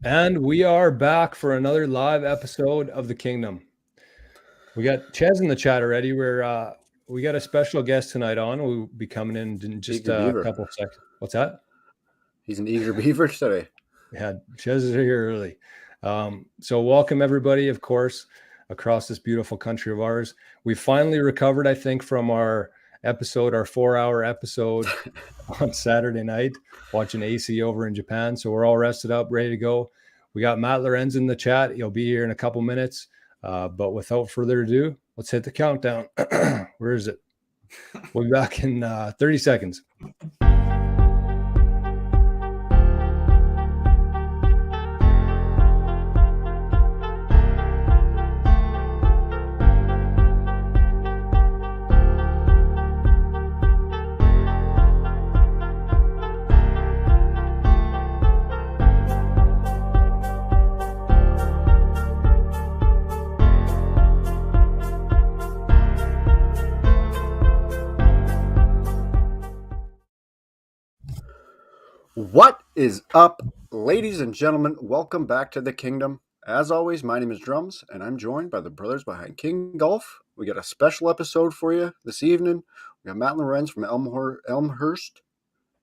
And we are back for another live episode of the Kingdom. We got Ches in the chat already. We got a special guest tonight on. We'll be coming in just Eager a beaver. couple of seconds. What's that? He's an eager beaver today. Yeah, Ches is here early. So welcome everybody, of course, across this beautiful country of ours. We finally recovered, I think, from our 4-hour episode on Saturday night, watching AC over in Japan. So we're all rested up, ready to go. We got Matt Lorenz in the chat. He'll be here in a couple minutes. But without further ado, let's hit the countdown. Where is it? We'll be back in 30 seconds. What is up, ladies and gentlemen? Welcome back to the Kingdom. As always, my name is Drums, and I'm joined by the brothers behind King Golf. We got a special episode for you this evening. We got Matt Lorenz from Elmhurst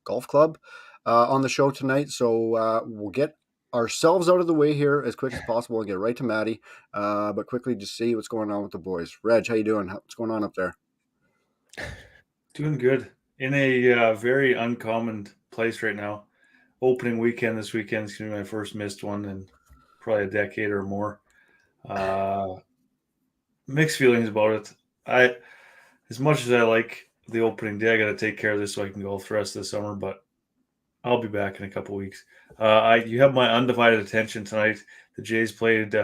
Golf Club on the show tonight. So we'll get ourselves out of the way here as quick as possible and get right to Matty. But quickly just see what's going on with the boys. Reg, how you doing? What's going on up there? Doing good. In a very uncommon place right now. Opening weekend this weekend is going to be my first missed one in probably a decade or more. Mixed feelings about it. As much as I like the opening day, I got to take care of this so I can golf the rest of the summer, but I'll be back in a couple weeks. You have my undivided attention tonight. The Jays played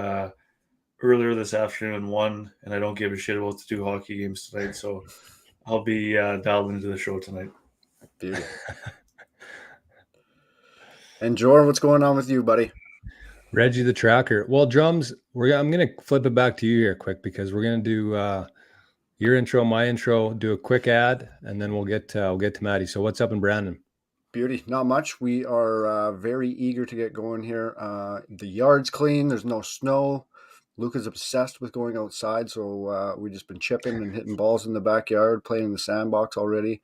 earlier this afternoon and won, and I don't give a shit about the 2 hockey games tonight, so I'll be dialed into the show tonight. Beauty. And Jordan, what's going on with you, buddy? Reggie the Tracker. Well, Drums, I'm going to flip it back to you here quick because we're going to do your intro, my intro, do a quick ad, and then we'll get to Maddie. So what's up in Brandon? Beauty. Not much. We are very eager to get going here. The yard's clean. There's no snow. Luca's obsessed with going outside, so we've just been chipping and hitting balls in the backyard, playing in the sandbox already.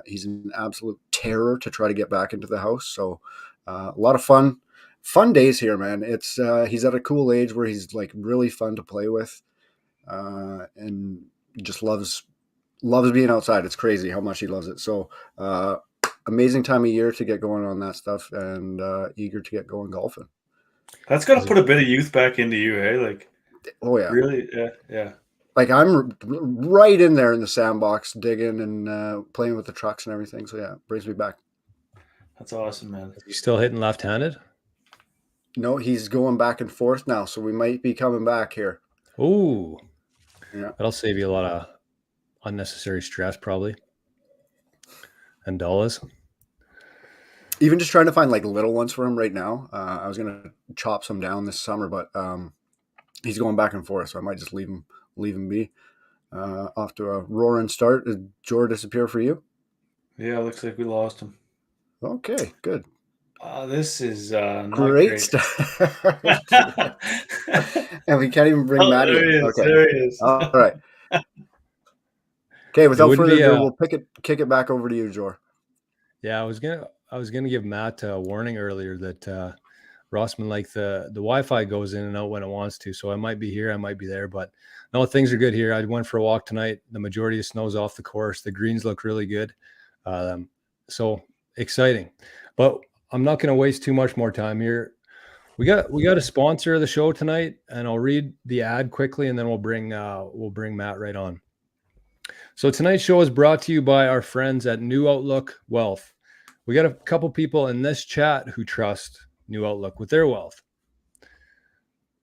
He's an absolute terror to try to get back into the house. So a lot of fun days here, man. It's he's at a cool age where he's like really fun to play with, and just loves being outside. It's crazy how much he loves it. So amazing time of year to get going on that stuff, and eager to get going golfing. That's got to put a bit of youth back into you, eh? Like, oh yeah, really, yeah. Like I'm right in there in the sandbox, digging and playing with the trucks and everything. So yeah, it brings me back. That's awesome, man. Is he still hitting left-handed? No, he's going back and forth now, so we might be coming back here. Ooh, yeah, that'll save you a lot of unnecessary stress, probably, and dollars. Even just trying to find like little ones for him right now. I was gonna chop some down this summer, but he's going back and forth, so I might just leave him be. Off to a roaring start. Did Jor disappear for you? Yeah, looks like we lost him. Okay, good. This is not great stuff. And we can't even bring Maddie in. Okay. There he is. All right. Okay, without further ado, we'll kick it back over to you, Jor. Yeah, I was gonna give Matt a warning earlier that Rossman, like the Wi-Fi goes in and out when it wants to, so I might be here, I might be there, but no, things are good here. I went for a walk tonight. The majority of snow's off the course. The greens look really good, so exciting. But I'm not going to waste too much more time here. We got a sponsor of the show tonight, and I'll read the ad quickly, and then we'll bring Matt right on. So tonight's show is brought to you by our friends at New Outlook Wealth. We got a couple people in this chat who trust New Outlook with their wealth.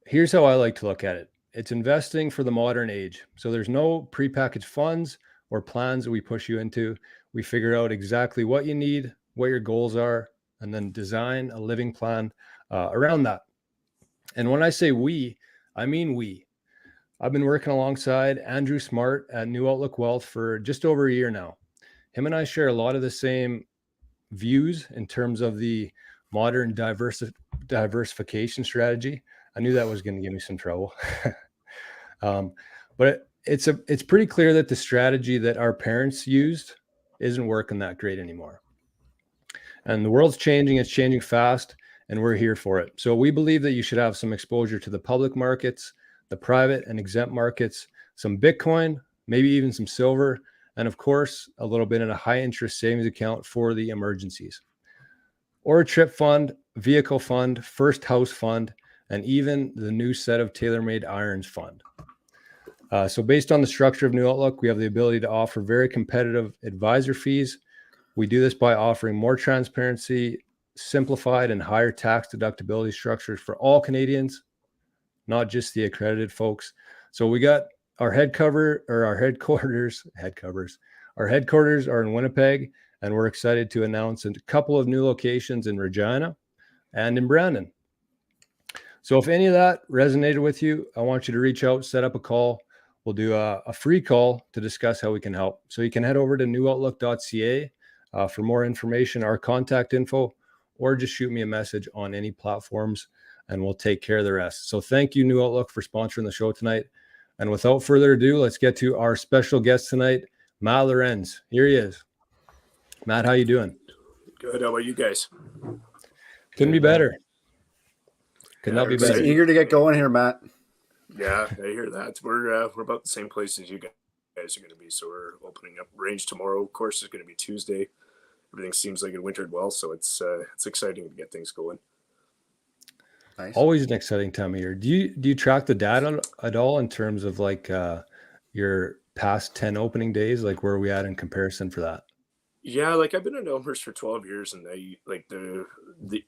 Here's how I like to look at it. It's investing for the modern age. So there's no prepackaged funds or plans that we push you into. We figure out exactly what you need, what your goals are, and then design a living plan around that. And when I say we, I mean we. I've been working alongside Andrew Smart at New Outlook Wealth for just over a year now. Him and I share a lot of the same views in terms of the modern diversification strategy. I knew that was going to give me some trouble. But it's pretty clear that the strategy that our parents used isn't working that great anymore. And the world's changing, it's changing fast, and we're here for it. So we believe that you should have some exposure to the public markets, the private and exempt markets, some Bitcoin, maybe even some silver, and of course, a little bit in a high interest savings account for the emergencies. Or a trip fund, vehicle fund, first house fund, and even the new set of tailor-made irons fund. So based on the structure of New Outlook, we have the ability to offer very competitive advisor fees. We do this by offering more transparency, simplified and higher tax deductibility structures for all Canadians, not just the accredited folks. So we got our headquarters are in Winnipeg, and we're excited to announce a couple of new locations in Regina and in Brandon. So if any of that resonated with you, I want you to reach out, set up a call. We'll do a free call to discuss how we can help. So you can head over to newoutlook.ca for more information, our contact info, or just shoot me a message on any platforms and we'll take care of the rest. So thank you, New Outlook, for sponsoring the show tonight. And without further ado, let's get to our special guest tonight, Matt Lorenz. Here he is. Matt, how you doing? Good. How about you guys? Couldn't be better. Could not be better. Eager to get going here, Matt. Yeah, I hear that. We're about the same place as you guys are going to be. So we're opening up range tomorrow. Course is going to be Tuesday. Everything seems like it wintered well, so it's exciting to get things going. Nice. Always an exciting time of year. Do you track the data at all in terms of like your past 10 opening days? Like where are we at in comparison for that? Yeah, like I've been at Elmhurst for 12 years, and I like the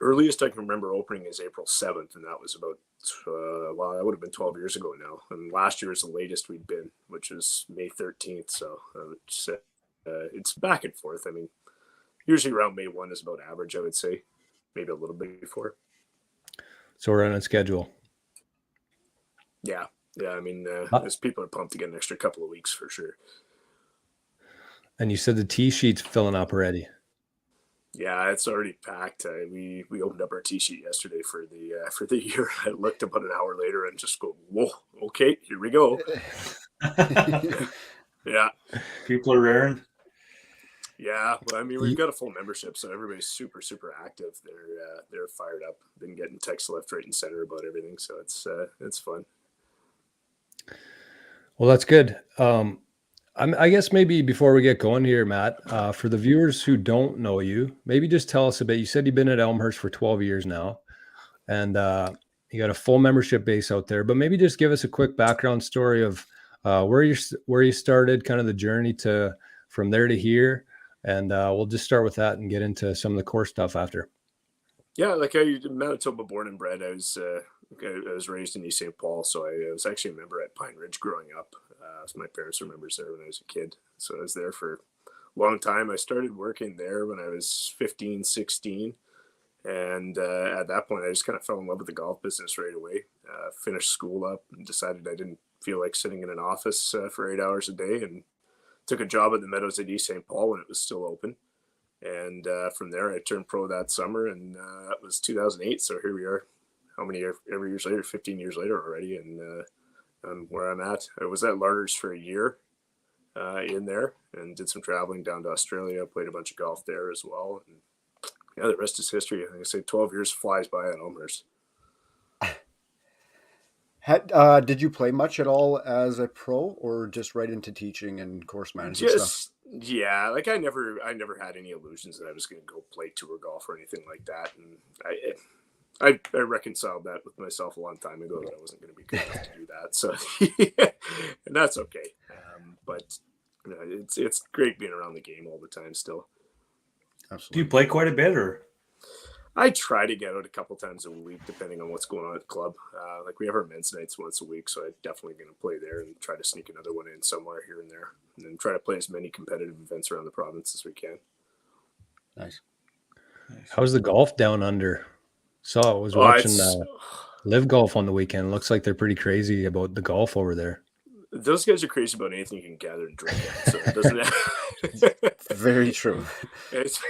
earliest I can remember opening is April 7th, and that was about that would have been 12 years ago now. And last year was the latest we'd been, which was May 13th. So it's back and forth. I mean, usually around May 1 is about average, I would say, maybe a little bit before. So we're on a schedule. Yeah. I mean, as people are pumped to get an extra couple of weeks for sure. And you said the tee sheet's filling up already. Yeah, it's already packed. We opened up our tee sheet yesterday for the year. I looked about an hour later and just go, whoa, okay, here we go. Yeah, People are raring. yeah. Well, I mean, we've got a full membership, so everybody's super, super active. They're fired up. Been getting texts left, right, and center about everything, so it's fun. Well, that's good. I guess maybe before we get going here, Matt, for the viewers who don't know you, maybe just tell us a bit. You said you've been at Elmhurst for 12 years now, and you got a full membership base out there. But maybe just give us a quick background story of where you started, kind of the journey from there to here, and we'll just start with that and get into some of the core stuff after. Yeah, like I'm Manitoba born and bred. I was raised in East St. Paul, so I was actually a member at Pine Ridge growing up. So my parents were members there when I was a kid. So I was there for a long time. I started working there when I was 15, 16. And at that point, I just kind of fell in love with the golf business right away. Finished school up and decided I didn't feel like sitting in an office for 8 hours a day, and took a job at the Meadows at East St. Paul when it was still open. And from there, I turned pro that summer, and that was 2008. So here we are, how many every years later, 15 years later already. And where I'm at. I was at Larders for a year in there and did some traveling down to Australia, played a bunch of golf there as well. And yeah, the rest is history. Like I say, 12 years flies by at Elmhurst. Did you play much at all as a pro, or just right into teaching and course management stuff? Yeah, like I never had any illusions that I was going to go play tour golf or anything like that. And I reconciled that with myself a long time ago that I wasn't going to be good enough to do that. So, and that's okay. But you know, it's great being around the game all the time still. Do Absolutely. you play quite a bit, or? I try to get out a couple times a week, depending on what's going on at the club. Like we have our men's nights once a week, so I'm definitely going to play there and try to sneak another one in somewhere here and there, and then try to play as many competitive events around the province as we can. Nice. How's the golf down under? I was watching Live Golf on the weekend. Looks like they're pretty crazy about the golf over there. Those guys are crazy about anything you can gather and drink at, so it doesn't. Very true. It's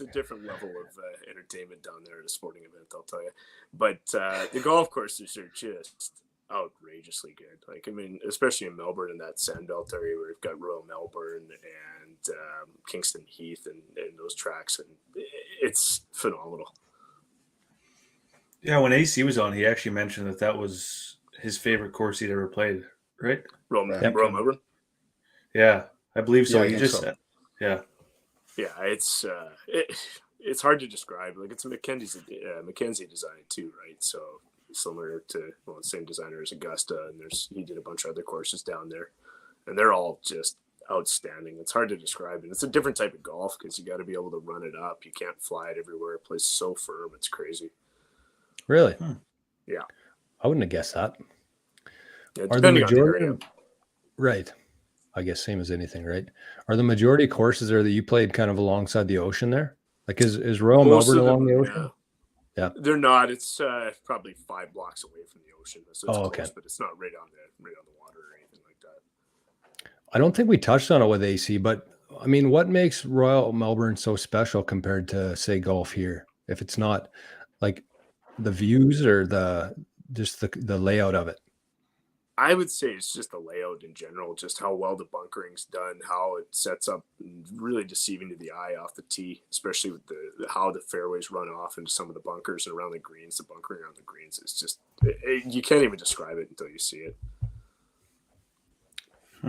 a different level of entertainment down there at a sporting event, I'll tell you. But the golf courses are just outrageously good. Like, I mean, especially in Melbourne in that Sandbelt area where we've got Royal Melbourne and Kingston Heath and those tracks, and it's phenomenal. Yeah, when AC was on, he actually mentioned that was his favorite course he'd ever played, right? Royal Melbourne. Yeah, I believe so. Yeah, He I just think so. said, yeah. Yeah, it's hard to describe. Like, it's Mackenzie designed it too, right? So similar to the same designer as Augusta, and he did a bunch of other courses down there, and they're all just outstanding. It's hard to describe, and it's a different type of golf because you got to be able to run it up. You can't fly it everywhere. It plays so firm, it's crazy. Really? Yeah, I wouldn't have guessed that. yeah, Are the depending on the majority area. right? I guess same as anything, right? Are the majority of courses there that you played kind of alongside the ocean there? Like is Royal Most Melbourne of them, along the ocean? Yeah. They're not. It's probably 5 blocks away from the ocean, so it's okay. close, but it's not right on the water or anything like that. I don't think we touched on it with AC, but I mean, what makes Royal Melbourne so special compared to, say, golf here? If it's not like the views or the layout of it. I would say it's just the layout in general, just how well the bunkering's done, how it sets up, really deceiving to the eye off the tee, especially with how the fairways run off into some of the bunkers and around the greens. The bunkering around the greens is just you can't even describe it until you see it.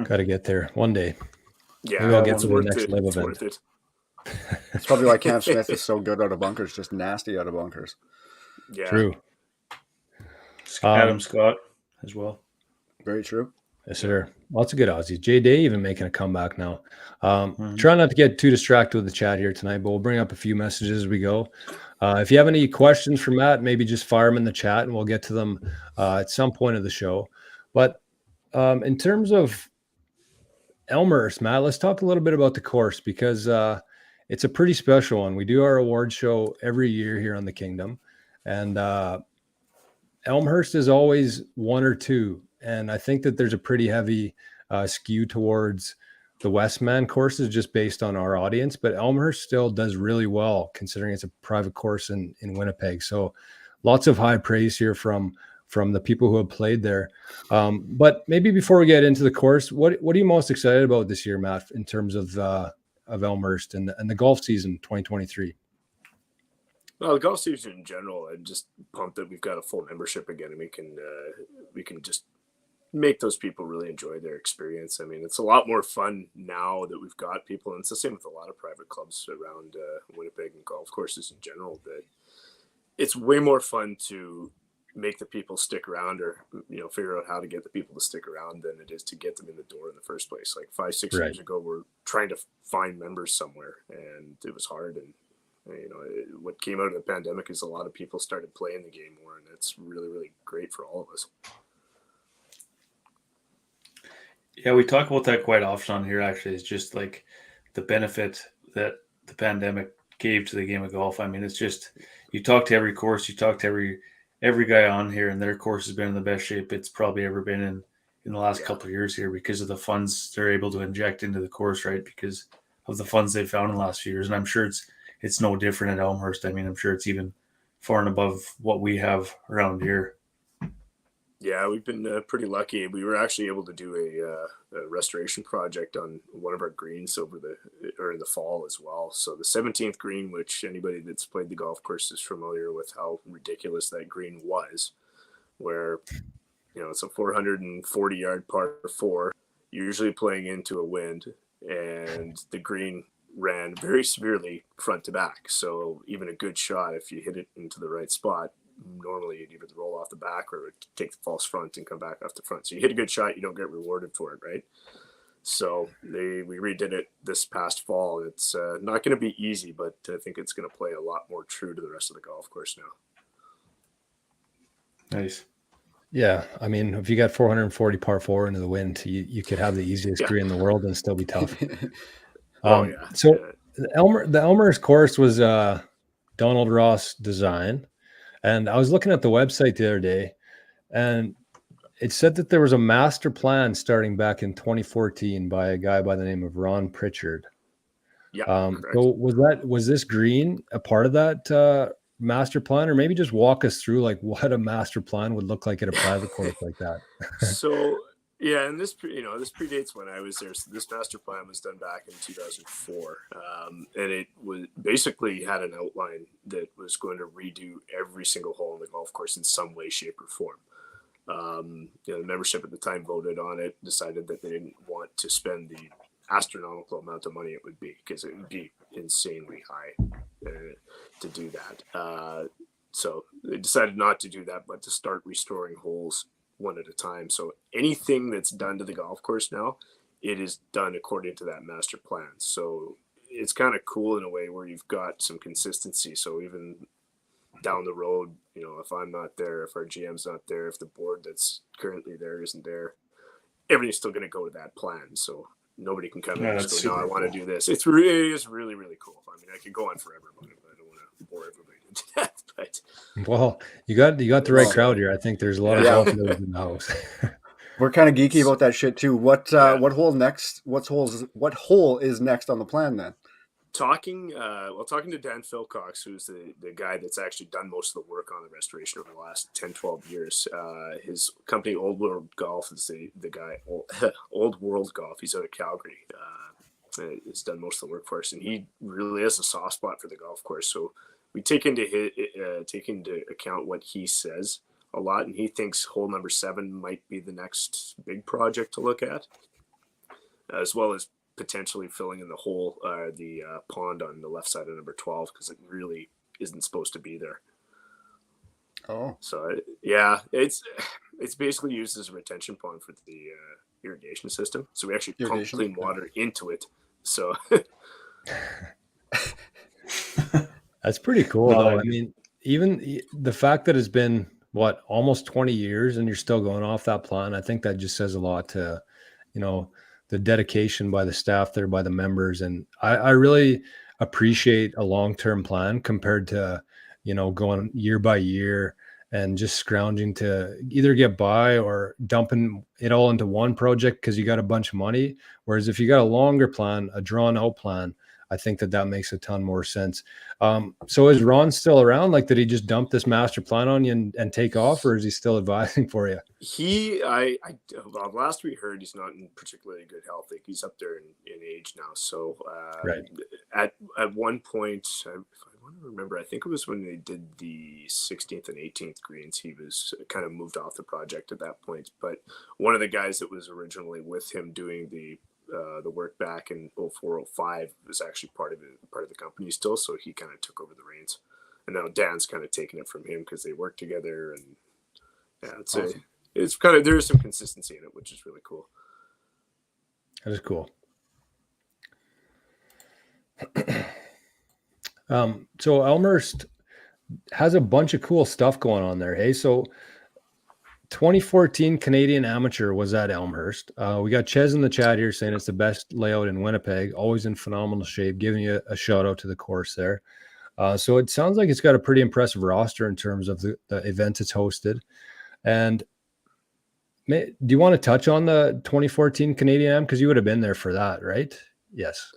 Got to get there one day. Yeah, maybe I'll get to the worth next it. live It's event. worth it. It's probably why Cam Smith is so good out of bunkers, just nasty out of bunkers. Yeah, True. Adam Scott as well. Very true. Yes, sir. Lots of good Aussies. Jay Day even making a comeback now. Try not to get too distracted with the chat here tonight, but we'll bring up a few messages as we go. If you have any questions for Matt, maybe just fire them in the chat and we'll get to them at some point of the show. But in terms of Elmhurst, Matt, let's talk a little bit about the course because it's a pretty special one. We do our award show every year here on the Kingdom, and Elmhurst is always one or two. And I think that there's a pretty heavy skew towards the Westman courses just based on our audience, but Elmhurst still does really well considering it's a private course in Winnipeg. So lots of high praise here from the people who have played there. But maybe before we get into the course, what are you most excited about this year, Matt, in terms of Elmhurst and the golf season 2023? Well, the golf season in general, I'm just pumped that we've got a full membership again, and we can just make those people really enjoy their experience. I mean, it's a lot more fun now that we've got people, and it's the same with a lot of private clubs around Winnipeg and golf courses in general, that it's way more fun to make the people stick around or, figure out how to get the people to stick around than it is to get them in the door in the first place. Like 5-6 years ago, we're trying to find members somewhere, and it was hard. And, what came out of the pandemic is a lot of people started playing the game more, and it's really, really great for all of us. Yeah, we talk about that quite often on here, actually. It's just like the benefit that the pandemic gave to the game of golf. I mean, it's just, you talk to every course, you talk to every guy on here, and their course has been in the best shape it's probably ever been in the last couple of years here because of the funds they're able to inject into the course, right? Because of the funds they've found in the last few years. And I'm sure it's no different at Elmhurst. I mean, I'm sure it's even far and above what we have around here. Yeah, we've been pretty lucky. We were actually able to do a restoration project on one of our greens in the fall as well. So the 17th green, which anybody that's played the golf course is familiar with how ridiculous that green was, where, it's a 440-yard par 4, usually playing into a wind, and the green ran very severely front to back. So even a good shot, if you hit it into the right spot, normally you'd either roll off the back or take the false front and come back off the front. So you hit a good shot, you don't get rewarded for it, right? So we redid it this past fall. It's not going to be easy, but I think it's going to play a lot more true to the rest of the golf course now. Nice. Yeah, I mean, if you got 440 par 4 into the wind, you could have the easiest green in the world and still be tough. So the Elmhurst course was Donald Ross design. And I was looking at the website the other day, and it said that there was a master plan starting back in 2014 by a guy by the name of Ron Pritchard. Yeah, correct. So was this green a part of that master plan, or maybe just walk us through like what a master plan would look like at a private course like that? So yeah, and this this predates when I was there. So this master plan was done back in 2004, and it was basically had an outline that was going to redo every single hole in the golf course in some way, shape, or form. The membership at the time voted on it, decided that they didn't want to spend the astronomical amount of money it would be, because it would be insanely high to do that. So they decided not to do that, but to start restoring holes one at a time. So anything that's done to the golf course now, it is done according to that master plan. So it's kind of cool in a way where you've got some consistency. So even down the road, if I'm not there, if our GM's not there, if the board that's currently there isn't there, everything's still going to go to that plan. So nobody can come in and just go, no, I want to do this. It is really, really cool. I mean, I could go on forever about it, but I don't want to bore everybody to death. But well, you got the right crowd here. I think there's a lot of golf nerds in the house. We're kind of geeky about that shit too. What hole next? What hole is next on the plan then? Talking to Dan Philcox, who's the guy that's actually done most of the work on the restoration over the last 10, 12 years. His company, Old World Golf, is the guy, Old World Golf. He's out of Calgary. Has done most of the work for us, and he really has a soft spot for the golf course. So we take into account what he says a lot, and he thinks hole number 7 might be the next big project to look at, as well as potentially filling in the hole, the pond on the left side of number 12, because it really isn't supposed to be there. Oh, so yeah, it's basically used as a retention pond for the irrigation system. So we actually pump clean water into it. So that's pretty cool, though. I mean, even the fact that it's been almost 20 years and you're still going off that plan, I think that just says a lot to, the dedication by the staff there, by the members. And I really appreciate a long-term plan compared to, going year by year and just scrounging to either get by or dumping it all into one project because you got a bunch of money. Whereas if you got a longer plan, a drawn out plan, I think that makes a ton more sense. So is Ron still around? Like, did he just dump this master plan on you and take off, or is he still advising for you? Last we heard, he's not in particularly good health. Like, he's up there in age now. So right. At one point, if I want to remember, I think it was when they did the 16th and 18th greens, he was kind of moved off the project at that point. But one of the guys that was originally with him doing the work back in 04-05 was actually part of the company still, so he kind of took over the reins, and now Dan's kind of taking it from him because they work together. And yeah, it's kind of, there's some consistency in it, which is really cool. That is cool. So Elmhurst has a bunch of cool stuff going on there. Hey, so 2014 Canadian Amateur was at Elmhurst. We got Ches in the chat here saying it's the best layout in Winnipeg, always in phenomenal shape, giving you a shout out to the course there. So it sounds like it's got a pretty impressive roster in terms of the events it's hosted. And do you want to touch on the 2014 Canadian Am? Because you would have been there for that, right? Yes.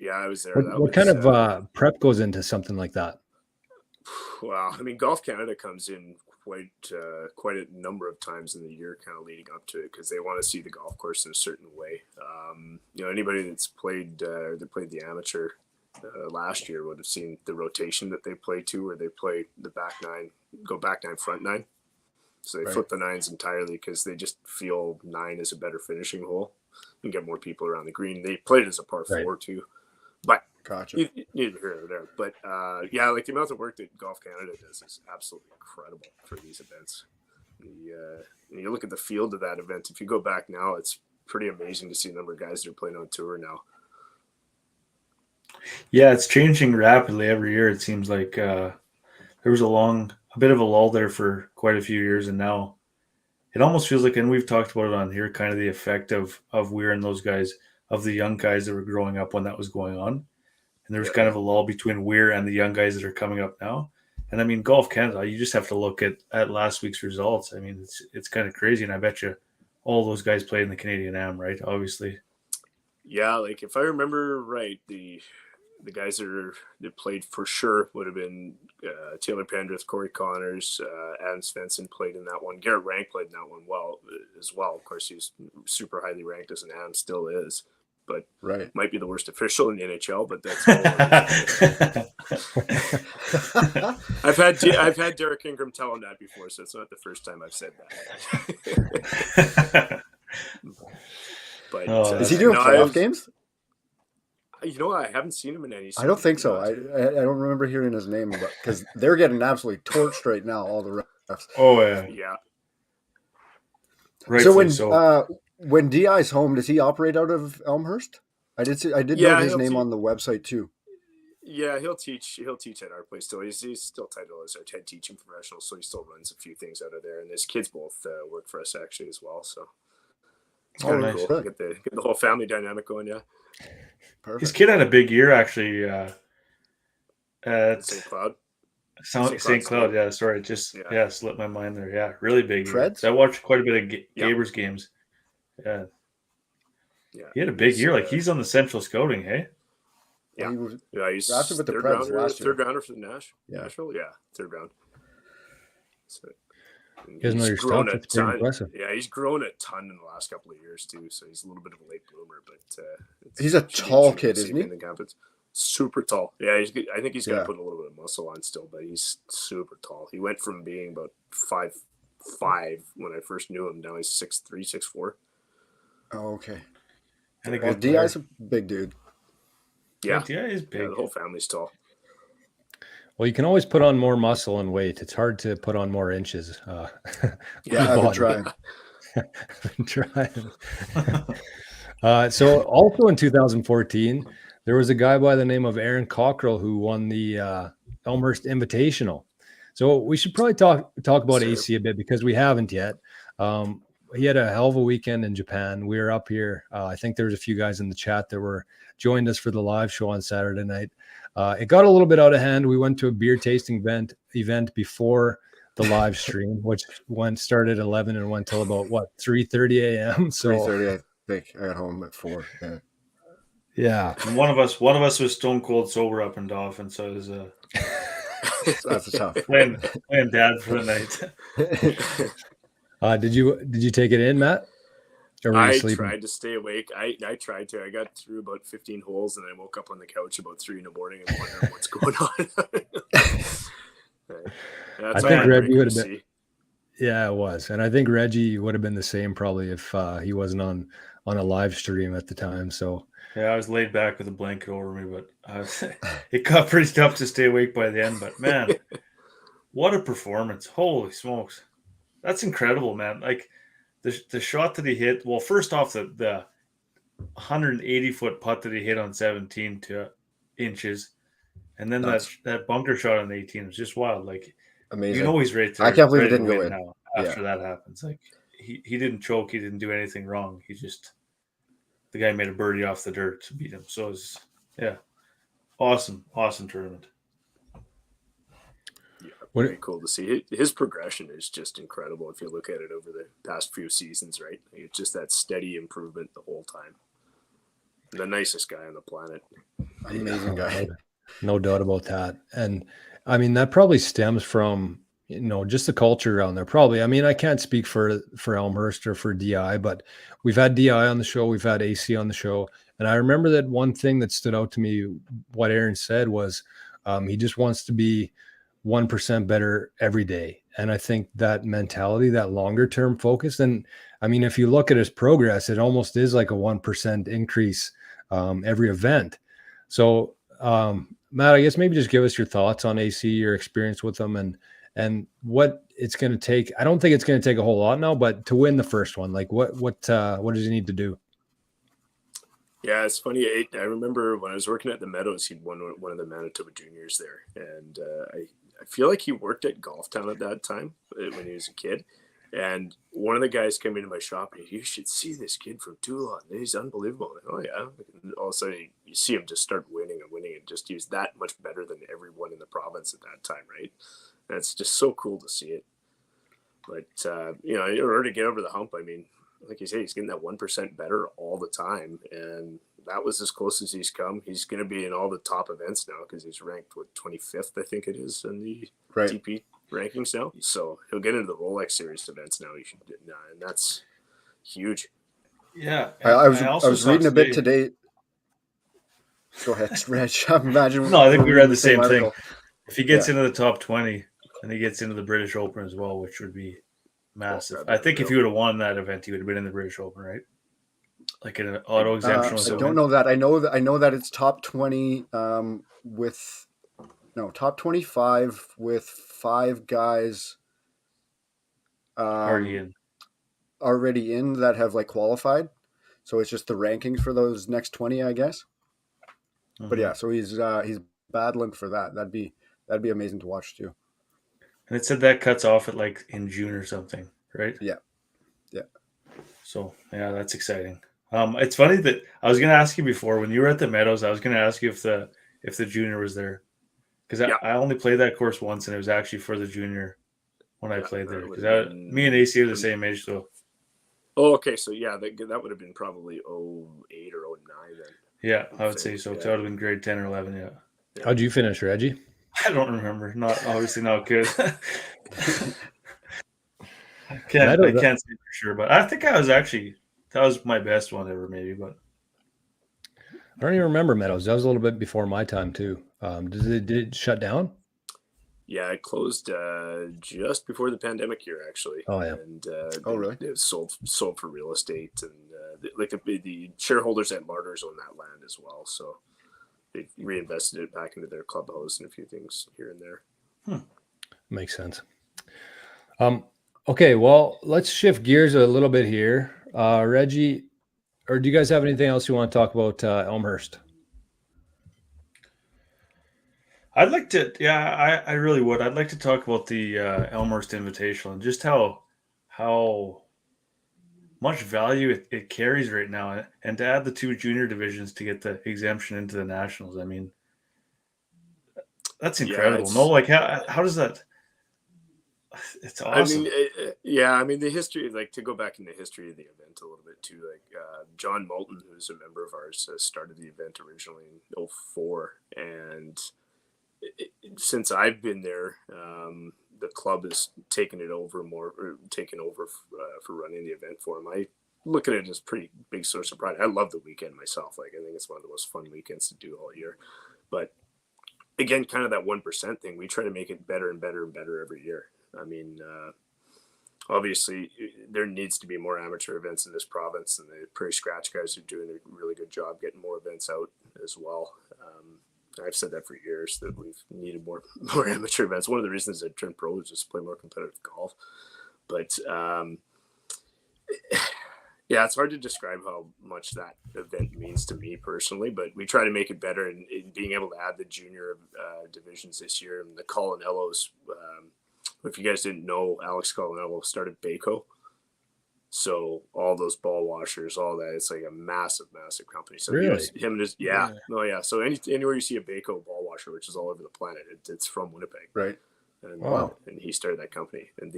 Yeah, I was there. What kind of prep goes into something like that? Well, I mean, Golf Canada comes in quite a number of times in the year kind of leading up to it, because they want to see the golf course in a certain way. Anybody that's played the amateur last year would have seen the rotation that they play to, where they play the back 9, go back 9, front 9. So they flip the 9s entirely because they just feel 9 is a better finishing hole and get more people around the green. They play it as a par 4 too. But gotcha. Neither here nor there. But like the amount of work that Golf Canada does is absolutely incredible for these events. You look at the field of that event. If you go back now, it's pretty amazing to see the number of guys that are playing on tour now. Yeah, it's changing rapidly every year. It seems like there was a bit of a lull there for quite a few years, and now it almost feels like, and we've talked about it on here, kind of the effect of Weir and those guys, of the young guys that were growing up when that was going on. And there was kind of a lull between Weir and the young guys that are coming up now. And I mean, Golf Canada, you just have to look at last week's results. I mean, it's kind of crazy. And I bet you all those guys played in the Canadian Am, right? Obviously. Yeah, like if I remember right, the guys that played for sure would have been Taylor Pendrith, Corey Connors, Adam Svensson played in that one. Garrett Rank played in that one as well. Of course, he's super highly ranked as an Adam still is, but Right. might be the worst official in the NHL. But that's I've had Derek Ingram tell him that before, so it's not the first time I've said that. But is he doing playoff games? You know, I haven't seen him in any. I don't think so. I don't remember hearing his name, but because they're getting absolutely torched right now, all the refs. Oh yeah, yeah. So when DI's home, does he operate out of Elmhurst? I did know his name on the website too. Yeah, he'll teach at our place still. He's still titled as our head teaching professional, so he still runs a few things out of there. And his kids both work for us actually as well. So it's kind of cool. Get the whole family dynamic going. Yeah. Perfect. His kid had a big year actually. At St. Cloud. St. Cloud, yeah. Sorry, slipped my mind there. Yeah, really big. Freds? I watched quite a bit of Gabers games. Yeah. Yeah. He had a big year. Like he's on the Central Scouting, hey? Yeah. He's drafted with the third Preds last year. Third rounder for the Nashville. Yeah, third round. So He's grown a ton. Impressive. Yeah, he's grown a ton in the last couple of years too. So he's a little bit of a late bloomer, but he's a tall kid, isn't he? Super tall. Yeah, I think he's got to put a little bit of muscle on still, but he's super tall. He went from being about 5'5" when I first knew him. Now he's 6'3", 6'4". Oh, okay. Well, DI's a big dude. Yeah, DI is big. Yeah, the whole family's tall. Well, you can always put on more muscle and weight. It's hard to put on more inches. Yeah, I've been trying. So also in 2014, there was a guy by the name of Aaron Cockerill who won the Elmhurst Invitational. So we should probably talk about AC a bit because we haven't yet. He had a hell of a weekend in Japan. We were up here. I think there was a few guys in the chat that joined us for the live show on Saturday night. It got a little bit out of hand. We went to a beer tasting event before the live stream, which started at 11 and went till about 3:30 a.m. So 3:30, I think. I got home at 4. Yeah. And one of us was stone cold sober up in Dauphin, so it was that's tough. playing dad for the night. Did you take it in, Matt? Or were you sleeping? Tried to stay awake. I tried to. I got through about 15 holes, and I woke up on the couch about 3 a.m. and wondering what's going on. I think Reggie would have been. Yeah, it was, and I think Reggie would have been the same probably if he wasn't on a live stream at the time. So yeah, I was laid back with a blanket over me, but it got pretty tough to stay awake by the end. But man, what a performance! Holy smokes, that's incredible, man! Like the shot that he hit. Well, first off, the 180-foot putt that he hit on 17 inches, and then that bunker shot on 18 was just wild. Like amazing. You know he's right there. I can't believe it didn't go in now after that happens. Like he didn't choke. He didn't do anything wrong. The guy made a birdie off the dirt to beat him. So it was, awesome tournament. Yeah, very cool to see. His progression is just incredible if you look at it over the past few seasons, right? It's just that steady improvement the whole time. The nicest guy on the planet. Amazing guy. No doubt about that. And I mean, that probably stems from, just the culture around there. Probably. I mean, I can't speak for Elmhurst or for DI, but we've had DI on the show. We've had AC on the show. And I remember that one thing that stood out to me, what Aaron said was he just wants to be 1% better every day. And I think that mentality, that longer term focus. And I mean, if you look at his progress, it almost is like a 1% increase every event. So Matt, I guess maybe just give us your thoughts on AC, your experience with them and what it's going to take. I don't think it's going to take a whole lot now, but to win the first one, like what does he need to do? Yeah, it's funny. I remember when I was working at the Meadows, he'd won one of the Manitoba juniors there. And I feel like he worked at Golf Town at that time when he was a kid. And one of the guys came into my shop and you should see this kid from Toulon. He's unbelievable. Like, oh, yeah. And all of a sudden, you see him just start winning. and just he was that much better than everyone in the province at that time, right? And it's just so cool to see it. But in order to get over the hump, I mean, like you say, he's getting that 1% better all the time, and that was as close as he's come. He's going to be in all the top events now because he's ranked 25th, I think it is, in the TP rankings now. So he'll get into the Rolex Series events now. And that's huge. Yeah, I was reading a bit today. Go ahead, Reg. Imagine. No, I think we read the same thing. article. If he gets into the top 20 and he gets into the British Open as well, which would be massive. I think if he would have won that event, he would have been in the British Open, right? Like an auto exemption. I don't know that. I know that it's top 20 top 25 with 5 guys already in that have like qualified. So it's just the rankings for those next 20, I guess. Mm-hmm. But yeah, so he's battling for that. That'd be amazing to watch too. And it said that cuts off at like in June or something, right? Yeah. So yeah, that's exciting. It's funny that I was going to ask you before when you were at the Meadows. I was going to ask you if the junior was there, because I only played that course once, and it was actually for the junior when I played there. Because me and AC are the same age, so. Oh, okay. So yeah, that would have been probably 08 or 09 then. Yeah, I would say so. Yeah. That would have been grade 10 or 11. Yeah. How'd you finish, Reggie? I don't remember. Obviously not good. I can't say for sure, but I think that was my best one ever, maybe. But I don't even remember Meadows. That was a little bit before my time too. Did it shut down? Yeah, it closed just before the pandemic year, actually. Oh yeah. And really? It was sold for real estate, and the shareholders at Martyrs own that land as well, so they reinvested it back into their clubhouse and a few things here and there. Makes sense. Okay, well, let's shift gears a little bit here. Reggie, or do you guys have anything else you want to talk about Elmhurst? I'd like to, I really would. I'd like to talk about the Elmhurst Invitational and just how much value it carries right now, and to add the 2 junior divisions to get the exemption into the nationals. I mean, that's incredible. How does that? It's awesome. I mean, the history, like to go back in the history of the event a little bit too, like John Moulton, who's a member of ours, started the event originally in 2004, and since I've been there, the club has taken over for running the event for him. I look at it as a pretty big source of pride. I love the weekend myself. Like, I think it's one of the most fun weekends to do all year. But again, kind of that 1% thing, we try to make it better and better and better every year. I mean, obviously there needs to be more amateur events in this province, and the Prairie Scratch guys are doing a really good job getting more events out as well. I've said that for years, that we've needed more amateur events. One of the reasons I turned pro was just to play more competitive golf. But it's hard to describe how much that event means to me personally, but we try to make it better, and being able to add the junior divisions this year, and the Colinellos. If you guys didn't know, Alex Colinello started Baco. So all those ball washers, all that, it's like a massive, massive company. So really? So anywhere you see a Baco ball washer, which is all over the planet, it's from Winnipeg. Right. And, wow. And he started that company. And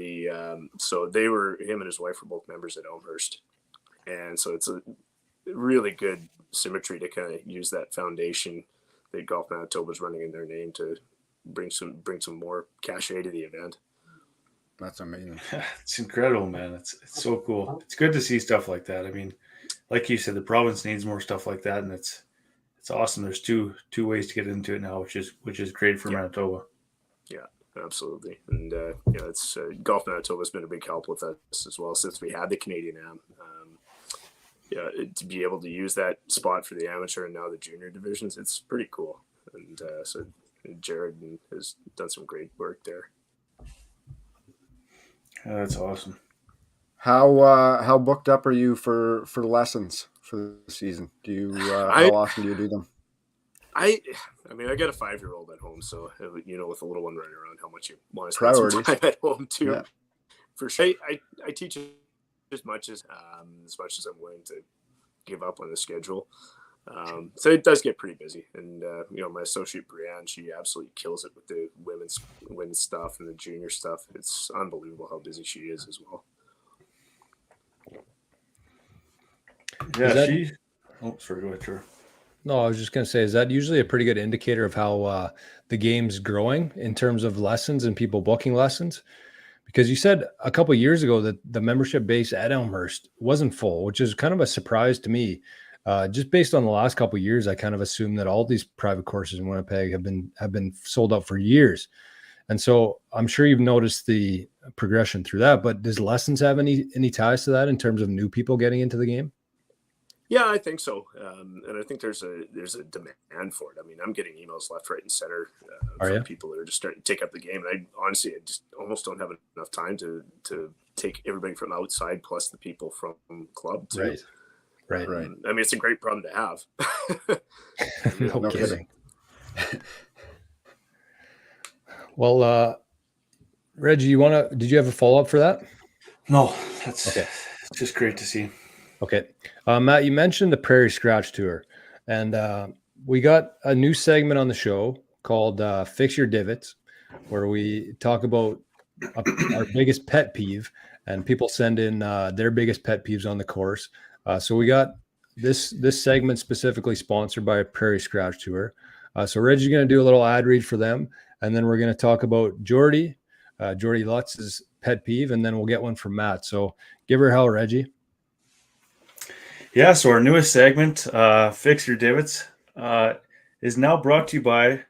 so him and his wife were both members at Elmhurst. And so it's a really good symmetry to kind of use that foundation that Golf Manitoba is running in their name to bring some more cachet to the event. That's amazing. It's incredible, man. It's so cool. It's good to see stuff like that. I mean, like you said, the province needs more stuff like that, and it's awesome. There's two ways to get into it now, which is great for Manitoba. Yeah, absolutely. And it's Golf Manitoba has been a big help with us as well since we had the Canadian Am. To be able to use that spot for the amateur and now the junior divisions, it's pretty cool. And so Jared has done some great work there. Yeah, that's awesome. How booked up are you for lessons for the season? Do you how often do you do them? I mean, I got a 5-year-old at home, so with a little one running around, how much you want to spend some time at home too. Yeah. For sure, I teach as much as I'm willing to give up on the schedule. So it does get pretty busy. And, my associate Brianne, she absolutely kills it with the women's stuff and the junior stuff. It's unbelievable how busy she is as well. Yeah, oh, sorry, go ahead, Trevor. No, I was just going to say, is that usually a pretty good indicator of how the game's growing in terms of lessons and people booking lessons? Because you said a couple of years ago that the membership base at Elmhurst wasn't full, which is kind of a surprise to me. Just based on the last couple of years, I kind of assumed that all these private courses in Winnipeg have been sold out for years. And so I'm sure you've noticed the progression through that, but does lessons have any ties to that in terms of new people getting into the game? Yeah, I think so, and I think there's a demand for it. I mean, I'm getting emails left, right, and center from people that are just starting to take up the game. And I just almost don't have enough time to take everybody from outside plus the people from club too. Right. I mean, it's a great problem to have. No kidding. Well, Reggie, did you have a follow-up for that? No, that's okay. It's just great to see. Okay. Matt, you mentioned the Prairie Scratch Tour, and we got a new segment on the show called Fix Your Divots, where we talk about our biggest pet peeve, and people send in their biggest pet peeves on the course. So we got this segment specifically sponsored by Prairie Scratch Tour. So Reggie's going to do a little ad read for them, and then we're going to talk about Jordy Lutz's pet peeve, and then we'll get one from Matt. So give her hell, Reggie. Yeah, so our newest segment, Fix Your Divots, is now brought to you by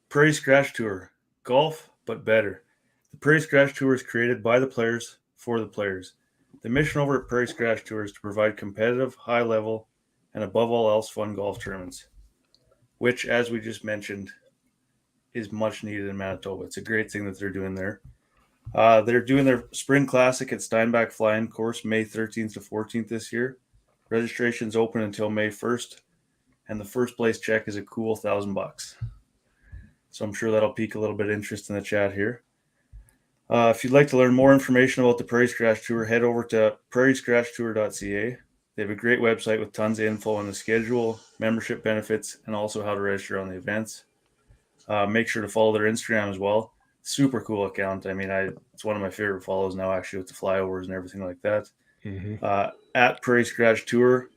Prairie Scratch Tour, golf, but better. The Prairie Scratch Tour is created by the players for the players. The mission over at Prairie Scratch Tour is to provide competitive, high-level, and above all else, fun golf tournaments, which, as we just mentioned, is much needed in Manitoba. It's a great thing that they're doing there. They're doing their Spring Classic at Steinbach Fly-In course May 13th to 14th this year. Registration's open until May 1st, and the first place check is a cool $1,000. So I'm sure that'll pique a little bit of interest in the chat here. If you'd like to learn more information about the Prairie Scratch Tour, head over to prairiescratchtour.ca. They have a great website with tons of info on the schedule, membership benefits, and also how to register on the events. Make sure to follow their Instagram as well. Super cool account. I mean, it's one of my favorite follows now, actually, with the flyovers and everything like that. Mm-hmm. At Prairie Scratch Tour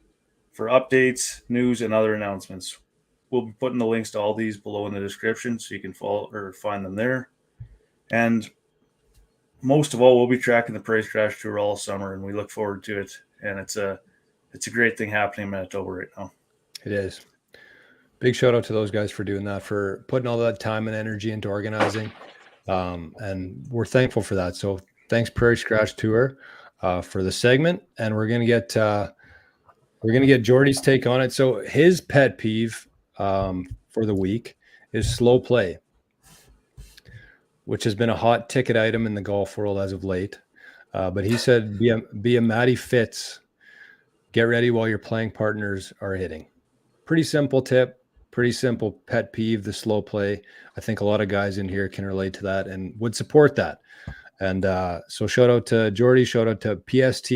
for updates, news, and other announcements. We'll be putting the links to all these below in the description so you can follow or find them there. And most of all, we'll be tracking the Prairie Scratch Tour all summer, and we look forward to it. And it's a great thing happening in Manitoba right now. It is. Big shout out to those guys for doing that, for putting all that time and energy into organizing. And we're thankful for that. So thanks, Prairie Scratch Tour, for the segment. And we're gonna get Jordy's take on it. So his pet peeve for the week is slow play, which has been a hot ticket item in the golf world as of late. But he said, be a Matty Fitz. Get ready while your playing partners are hitting. Pretty simple tip, pretty simple pet peeve, the slow play. I think a lot of guys in here can relate to that and would support that. And so shout out to Jordy, shout out to PST,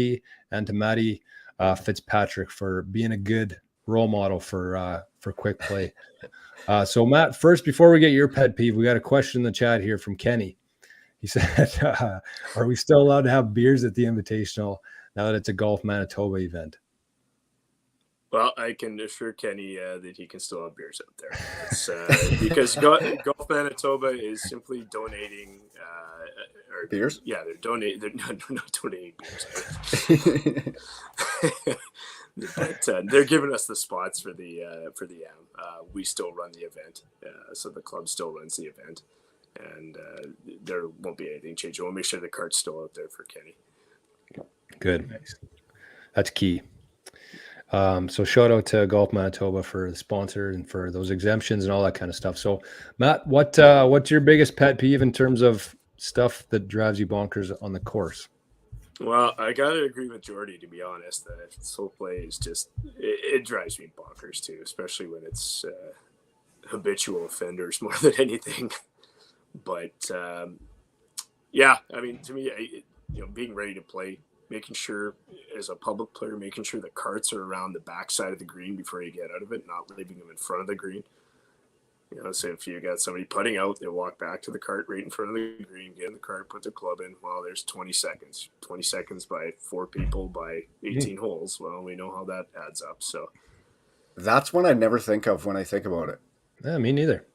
and to Matty Fitzpatrick for being a good role model for quick play. So Matt, first, before we get your pet peeve, we got a question in the chat here from Kenny. He said, are we still allowed to have beers at the Invitational now that it's a Golf Manitoba event? Well, I can assure Kenny that he can still have beers out there. It's, because Golf Manitoba is simply donating beers. Yeah, they're not donating beers. But they're giving us the spots for the AM. We still run the event, so the club still runs the event, and there won't be anything changing. We'll make sure the cart's still out there for Kenny. Good, nice. That's key. So shout out to Golf Manitoba for the sponsor and for those exemptions and all that kind of stuff. So Matt, what's your biggest pet peeve in terms of stuff that drives you bonkers on the course? Well, I gotta agree with Jordy, to be honest. That slow play is just it drives me bonkers too, especially when it's habitual offenders more than anything. But yeah, I mean, to me, being ready to play making sure as a public player, making sure the carts are around the backside of the green before you get out of it, not leaving them in front of the green. You know, so if you got somebody putting out, they walk back to the cart right in front of the green, get in the cart, put their club in. Well, there's 20 seconds. 20 seconds by 4 people by 18 holes. Well, we know how that adds up. So that's one I never think of when I think about it. Yeah, me neither.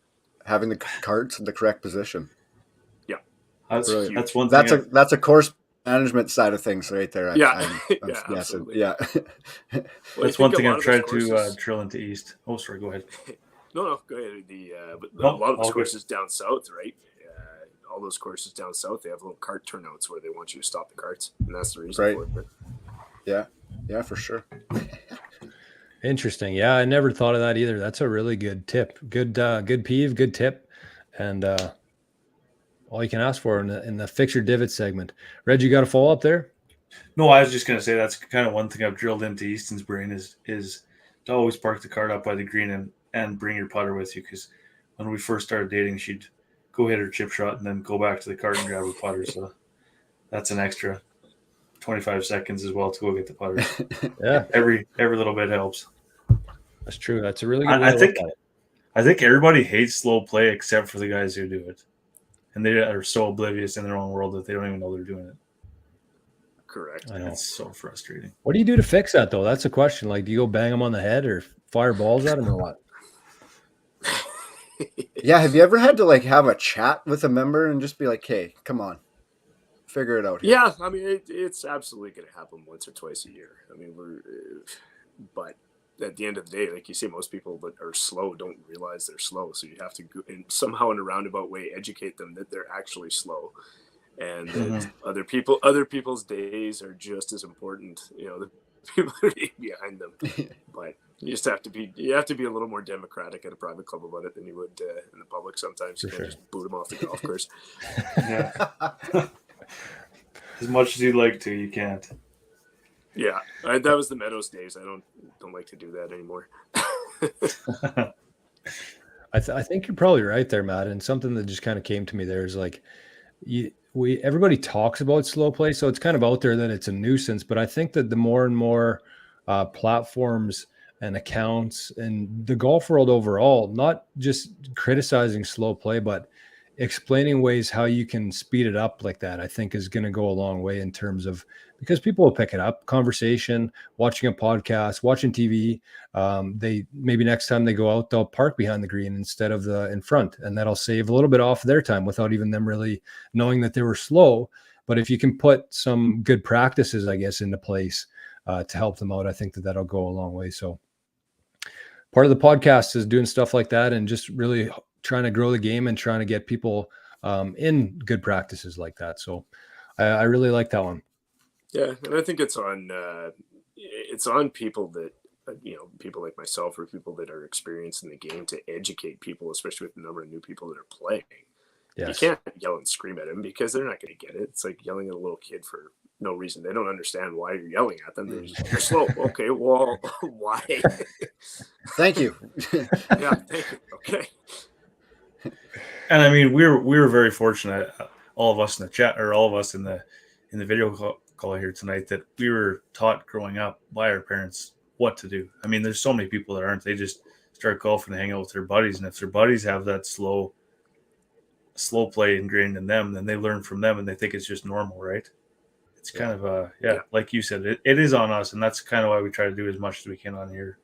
Having the carts in the correct position. Yeah, That's one That's thing. that's a course management side of things right there. Yeah, I'm yeah, absolutely. Yeah. Well, That's one thing I've tried to drill into East. Oh, sorry, go ahead. No, go ahead. A lot of those courses down south, right? All those courses down south, they have little cart turnouts where they want you to stop the carts, and that's the reason for it. Yeah, for sure. Interesting. Yeah, I never thought of that either. That's a really good tip. Good peeve, good tip, and all you can ask for in the fix your divot segment. Reg, you got a follow up there? No, I was just going to say that's kind of one thing I've drilled into Easton's brain is to always park the cart up by the green and bring your putter with you, because when we first started dating, she'd go hit her chip shot and then go back to the cart and grab her putter. So that's an extra 25 seconds as well to go get the putter. Yeah, every little bit helps. That's true. That's a really good way I to think look at it. I think everybody hates slow play except for the guys who do it, and they are so oblivious in their own world that they don't even know they're doing it. Correct. I know. It's so frustrating. What do you do to fix that though? That's a question. Like, do you go bang them on the head or fire balls at them or what? Yeah, have you ever had to like have a chat with a member and just be like, "Hey, come on, figure it out here"? Yeah, I mean it's absolutely going to happen once or twice a year. I mean but at the end of the day, like you say, most people that are slow don't realize they're slow. So you have to go and somehow in a roundabout way educate them that they're actually slow, and that other people's days are just as important. You know, the people behind them. But you just have to be a little more democratic at a private club about it than you would in the public. Sometimes you can't just boot them off the golf course. Yeah. As much as you'd like to, you can't. Yeah, that was the Meadows days. I don't like to do that anymore. I think you're probably right there, Matt. And something that just kind of came to me there is like, everybody talks about slow play, so it's kind of out there that it's a nuisance. But I think that the more and more platforms and accounts and the golf world overall, not just criticizing slow play, but explaining ways how you can speed it up like that, I think is going to go a long way in terms of, because people will pick it up, conversation, watching a podcast, watching TV. They maybe next time they go out, they'll park behind the green instead of in front, and that'll save a little bit off their time without even them really knowing that they were slow. But if you can put some good practices, I guess, into place to help them out, I think that'll go a long way. So part of the podcast is doing stuff like that and just really trying to grow the game and trying to get people in good practices like that. So I really like that one. Yeah, and I think it's on people that people like myself or people that are experienced in the game to educate people, especially with the number of new people that are playing. Yes. You can't yell and scream at them because they're not going to get it. It's like yelling at a little kid for no reason. They don't understand why you're yelling at them. They're just, you're slow. Okay, well, why? Thank you. Yeah, thank you. Okay. And I mean, we were very fortunate, all of us in the chat, or all of us in the video call here tonight, that we were taught growing up by our parents what to do. I mean, there's so many people that aren't. They just start golfing and hang out with their buddies, and if their buddies have that slow play ingrained in them, then they learn from them, and they think it's just normal, right? It's kind of like you said, it is on us, and that's kind of why we try to do as much as we can on here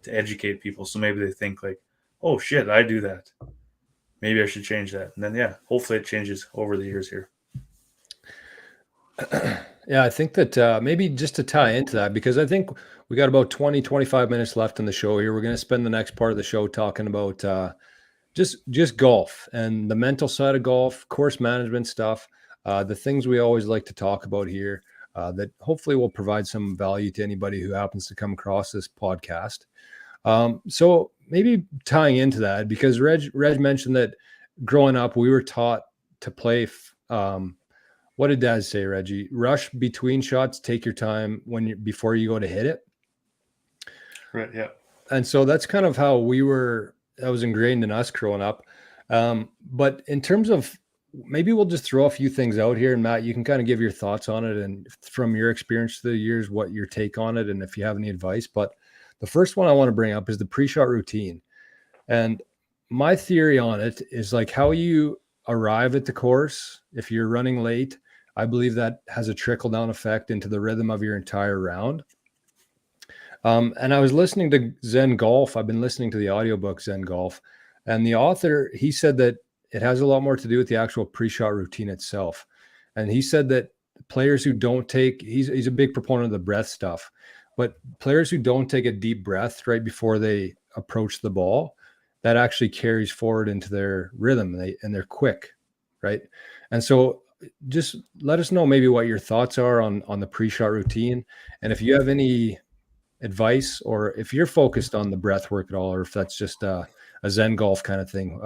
to educate people. So maybe they think like, oh shit, I do that. Maybe I should change that. And then, hopefully it changes over the years here. Yeah, I think that maybe just to tie into that, because I think we got about 20, 25 minutes left in the show here. We're going to spend the next part of the show talking about just golf and the mental side of golf, course management stuff, the things we always like to talk about here that hopefully will provide some value to anybody who happens to come across this podcast. So maybe tying into that, because Reg mentioned that growing up, we were taught to play. What did Dad say, Reggie? Rush between shots, take your time before you go to hit it. Right. Yeah. And so that's kind of how that was ingrained in us growing up. But in terms of maybe we'll just throw a few things out here, and Matt, you can kind of give your thoughts on it, and from your experience through the years, what your take on it, and if you have any advice. But the first one I want to bring up is the pre-shot routine. And my theory on it is like how you arrive at the course. If you're running late, I believe that has a trickle down effect into the rhythm of your entire round. And I was listening to Zen Golf. I've been listening to the audiobook Zen Golf, and the author, he said that it has a lot more to do with the actual pre-shot routine itself. And he said that players who don't take, he's a big proponent of the breath stuff, but players who don't take a deep breath right before they approach the ball, that actually carries forward into their rhythm, and they're quick, right? And so just let us know maybe what your thoughts are on the pre-shot routine, and if you have any advice, or if you're focused on the breath work at all, or if that's just a Zen Golf kind of thing.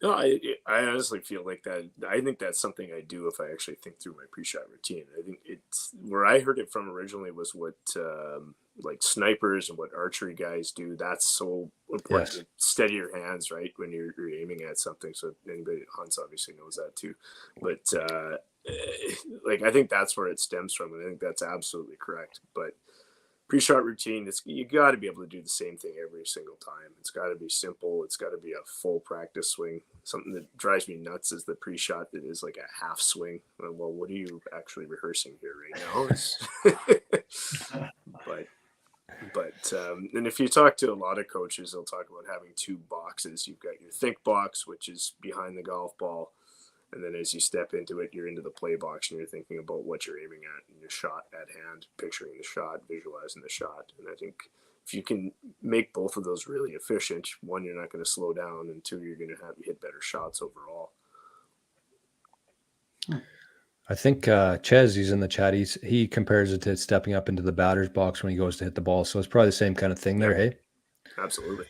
No, I honestly feel like that. I think that's something I do if I actually think through my pre-shot routine. I think it's where I heard it from originally was what like snipers and what archery guys do. That's so important. Yes. To steady your hands, right, when you're aiming at something. So anybody that hunts obviously knows that too. But like I think that's where it stems from, and I think that's absolutely correct. But pre-shot routine, you got to be able to do the same thing every single time. It's got to be simple. It's got to be a full practice swing. Something that drives me nuts is the pre-shot that is like a half swing. Well, what are you actually rehearsing here right now? but and if you talk to a lot of coaches, they'll talk about having two boxes. You've got your think box, which is behind the golf ball. And then as you step into it, you're into the play box and you're thinking about what you're aiming at and your shot at hand, picturing the shot, visualizing the shot. And I think if you can make both of those really efficient, one, you're not going to slow down, and two, you're going to have hit better shots overall. I think Ches, he's in the chat. He compares it to stepping up into the batter's box when he goes to hit the ball. So it's probably the same kind of thing there, hey? Absolutely.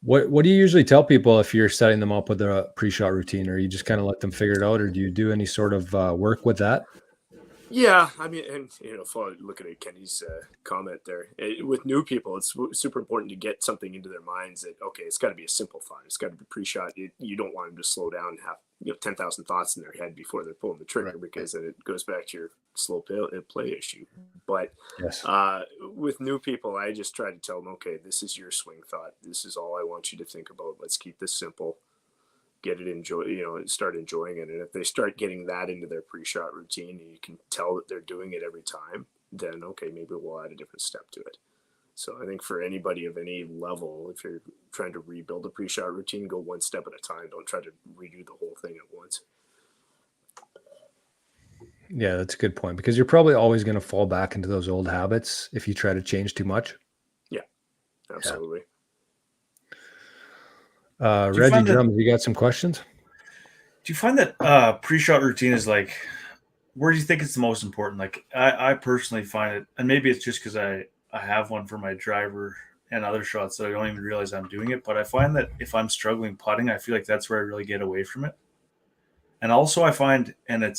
What do you usually tell people if you're setting them up with a pre-shot routine, or you just kind of let them figure it out, or do you do any sort of work with that? Yeah, I mean, and looking at Kenny's comment there, with new people, it's super important to get something into their minds that, okay, it's got to be a simple thought. It's got to be pre-shot. You don't want them to slow down and have 10,000 thoughts in their head before they're pulling the trigger, right, because then it goes back to your slow play issue. But yes. With new people, I just try to tell them, okay, this is your swing thought. This is all I want you to think about. Let's keep this simple. Get it, start enjoying it. And if they start getting that into their pre-shot routine, and you can tell that they're doing it every time, then okay, maybe we'll add a different step to it. So I think for anybody of any level, if you're trying to rebuild a pre-shot routine, go one step at a time. Don't try to redo the whole thing at once. Yeah, that's a good point, because you're probably always going to fall back into those old habits if you try to change too much. Yeah, absolutely. Yeah. Reggie Drums, you got some questions? Do you find that pre-shot routine is like, where do you think it's the most important? Like I personally find it, and maybe it's just because I have one for my driver and other shots that I don't even realize I'm doing it, but I find that if I'm struggling putting, I feel like that's where I really get away from it. And also I find, and it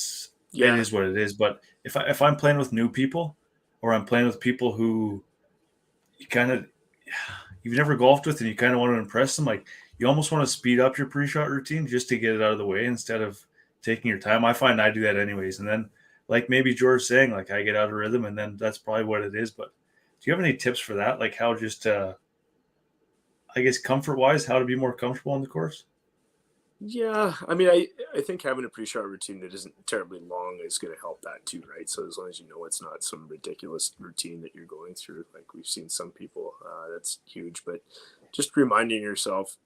is what it is, but if I'm playing with new people, or I'm playing with people who you've never golfed with and you kind of want to impress them, like you almost want to speed up your pre-shot routine just to get it out of the way instead of taking your time. I find I do that anyways. And then like maybe George saying, like I get out of rhythm, and then that's probably what it is. But do you have any tips for that? Like how just, I guess comfort wise, how to be more comfortable on the course? Yeah, I mean, I think having a pre-shot routine that isn't terribly long is going to help that too, right? So as long as you know it's not some ridiculous routine that you're going through, like we've seen some people, that's huge. But just reminding yourself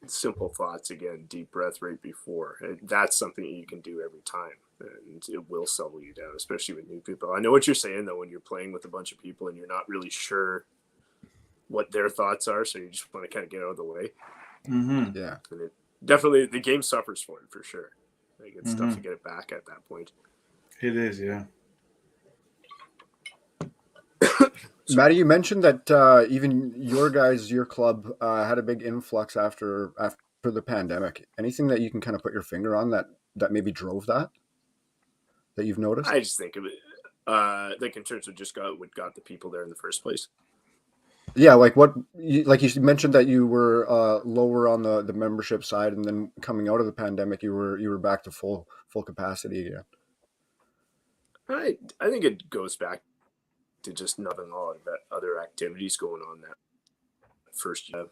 simple thoughts, again, deep breath right before. That's something you can do every time, and it will settle you down, especially with new people. I know what you're saying, though, when you're playing with a bunch of people and you're not really sure what their thoughts are, so you just want to kind of get out of the way. Mm-hmm. Yeah. And definitely the game suffers for it, for sure. Like it's tough to get it back at that point. It is, yeah. Matty, you mentioned that even your club had a big influx after the pandemic. Anything that you can kind of put your finger on that maybe drove that you've noticed? I just think of it like in terms of just what got the people there in the first place. Yeah, like you mentioned that you were lower on the membership side, and then coming out of the pandemic, you were back to full capacity again. I think it goes back to just not having all of that other activities going on that first year.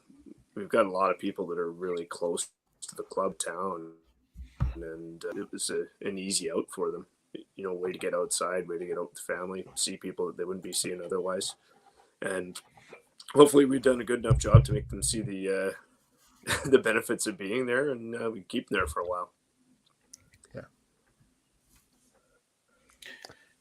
We've got a lot of people that are really close to the club town, and it was an easy out for them. You know, way to get outside, way to get out with the family, see people that they wouldn't be seeing otherwise, and hopefully we've done a good enough job to make them see the the benefits of being there, and we keep them there for a while.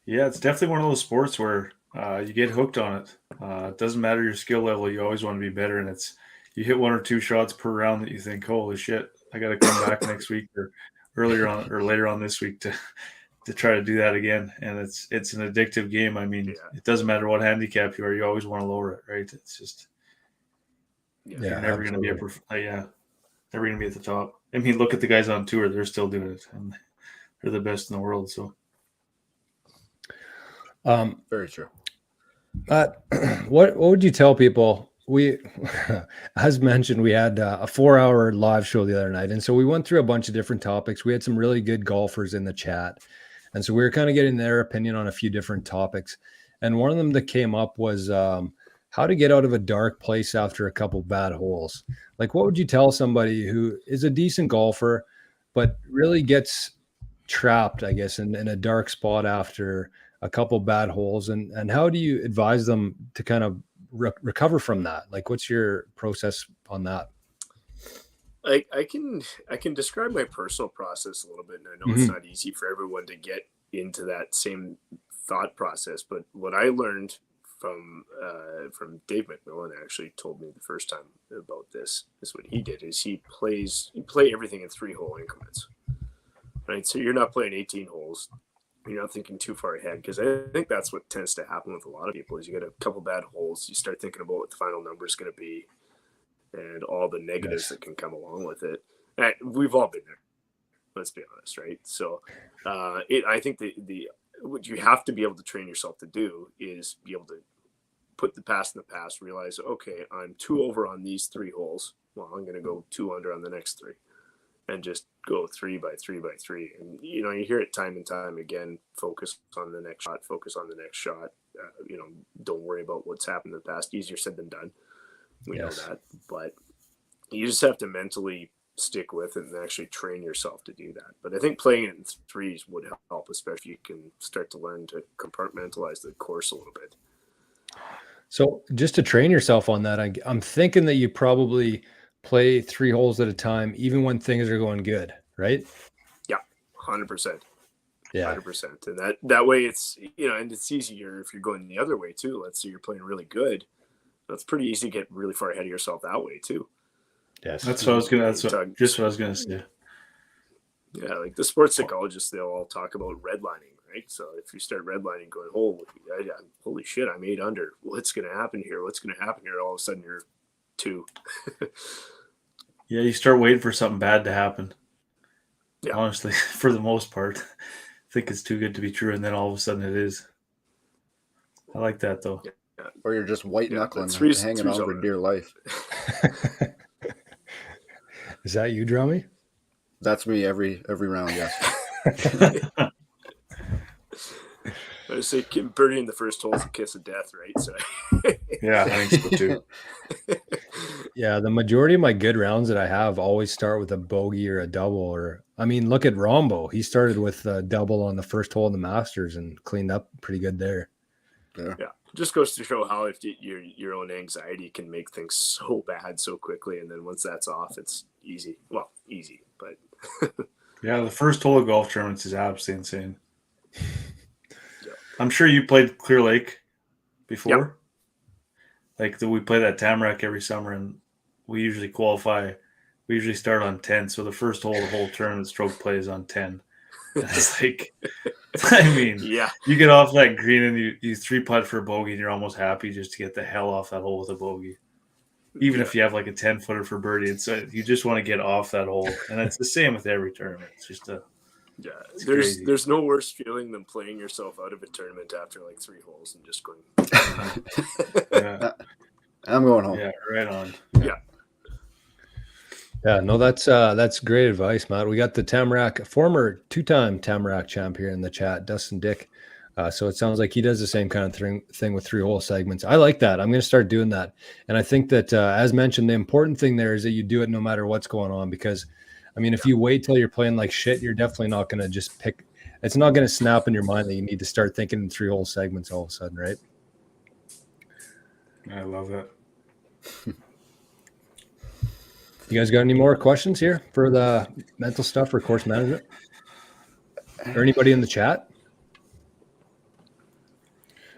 Yeah, it's definitely one of those sports where you get hooked on it. It doesn't matter your skill level; you always want to be better. And it's you hit 1 or 2 shots per round that you think, "Holy shit, I got to come back next week or earlier on or later on this week to try to do that again." And it's an addictive game. I mean, it doesn't matter what handicap you are; you always want to lower it, right? It's just you're never going to be never going to be at the top. I mean, look at the guys on tour; they're still doing it, and they're the best in the world. So. Very true. What would you tell people? We, as mentioned, we had a 4-hour live show the other night, and so we went through a bunch of different topics. We had some really good golfers in the chat, and so we were kind of getting their opinion on a few different topics. And one of them that came up was how to get out of a dark place after a couple bad holes. Like, what would you tell somebody who is a decent golfer, but really gets trapped, I guess, in a dark spot after a couple bad holes, and how do you advise them to kind of recover from that? Like, what's your process on that? I can describe my personal process a little bit, and I know it's not easy for everyone to get into that same thought process. But what I learned from Dave McMillan actually told me the first time about this is what he did is he play everything in 3-hole increments, right? So you're not playing 18 holes. You're not thinking too far ahead, because I think that's what tends to happen with a lot of people is you get a couple bad holes, you start thinking about what the final number is going to be and all the negatives that can come along with it. And we've all been there, let's be honest, right? So I think the what you have to be able to train yourself to do is be able to put the past in the past, realize, okay, I'm 2 over on these 3 holes. Well, I'm going to go 2 under on the next 3. And just go 3 by 3 by 3. And, you know, you hear it time and time again, focus on the next shot, focus on the next shot. You know, don't worry about what's happened in the past. Easier said than done. We know that. But you just have to mentally stick with it and actually train yourself to do that. But I think playing it in 3s would help, especially if you can start to learn to compartmentalize the course a little bit. So just to train yourself on that, I'm thinking that you probably play 3 holes at a time, even when things are going good, right? Yeah, 100%. Yeah, 100%. And that way it's, you know, and it's easier if you're going the other way too. Let's say you're playing really good. That's pretty easy to get really far ahead of yourself that way too. Yes, That's what I was gonna. Just what I was gonna say. Yeah, like the sports psychologists, they'll all talk about redlining, right? So if you start redlining, going, holy shit, I'm 8 under. What's going to happen here? What's going to happen here? All of a sudden, you're 2. Yeah, you start waiting for something bad to happen. Yeah. Honestly, for the most part, I think it's too good to be true, and then all of a sudden it is. I like that though. Yeah. Or you're just white knuckling, hanging on for dear life. Is that you, Drummy? That's me every round, yes. I would say birdie in the first hole is a kiss of death, right? So yeah, I think so too. Yeah, the majority of my good rounds that I have always start with a bogey or a double. Or I mean, look at Rombo. He started with a double on the first hole in the Masters and cleaned up pretty good there. Yeah. Just goes to show how if your own anxiety can make things so bad so quickly, and then once that's off, it's easy. Well, easy, but yeah, the first hole of golf tournaments is absolutely insane. Yeah. I'm sure you played Clear Lake before. Yep. Like we play that Tamarack every summer, and we usually qualify. We usually start on 10, so the first hole of the whole tournament stroke play is on 10. It's like, I mean, yeah, you get off that green and you 3-putt for a bogey, and you're almost happy just to get the hell off that hole with a bogey. Even if you have like a 10-footer for birdie, it's you just want to get off that hole, and it's the same with every tournament. It's just there's no worse feeling than playing yourself out of a tournament after like 3 holes and just going. Yeah. I'm going home. Yeah, right on. Yeah, no, that's great advice, Matt. We got the Tamarack, former 2-time Tamarack champ here in the chat, Dustin Dick. So it sounds like he does the same kind of thing with 3-hole segments. I like that. I'm going to start doing that. And I think that, as mentioned, the important thing there is that you do it no matter what's going on. Because, I mean, if you wait till you're playing like shit, you're definitely not going to just pick. It's not going to snap in your mind that you need to start thinking in 3-hole segments all of a sudden, right? I love that. You guys got any more questions here for the mental stuff or course management? Or anybody in the chat?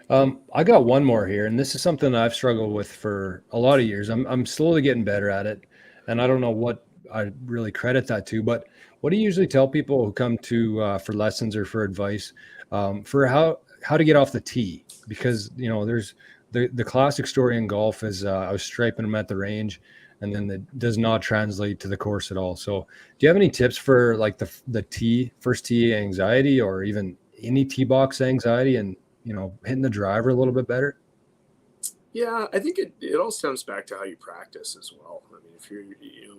I got one more here, and this is something I've struggled with for a lot of years. I'm slowly getting better at it, and I don't know what I really credit that to, but what do you usually tell people who come to for lessons or for advice for how to get off the tee? Because, you know, there's the classic story in golf is I was striping them at the range, and then it does not translate to the course at all. So do you have any tips for like the first tee anxiety, or even any tee box anxiety, and, you know, hitting the driver a little bit better? Yeah, I think it all stems back to how you practice as well. I mean, if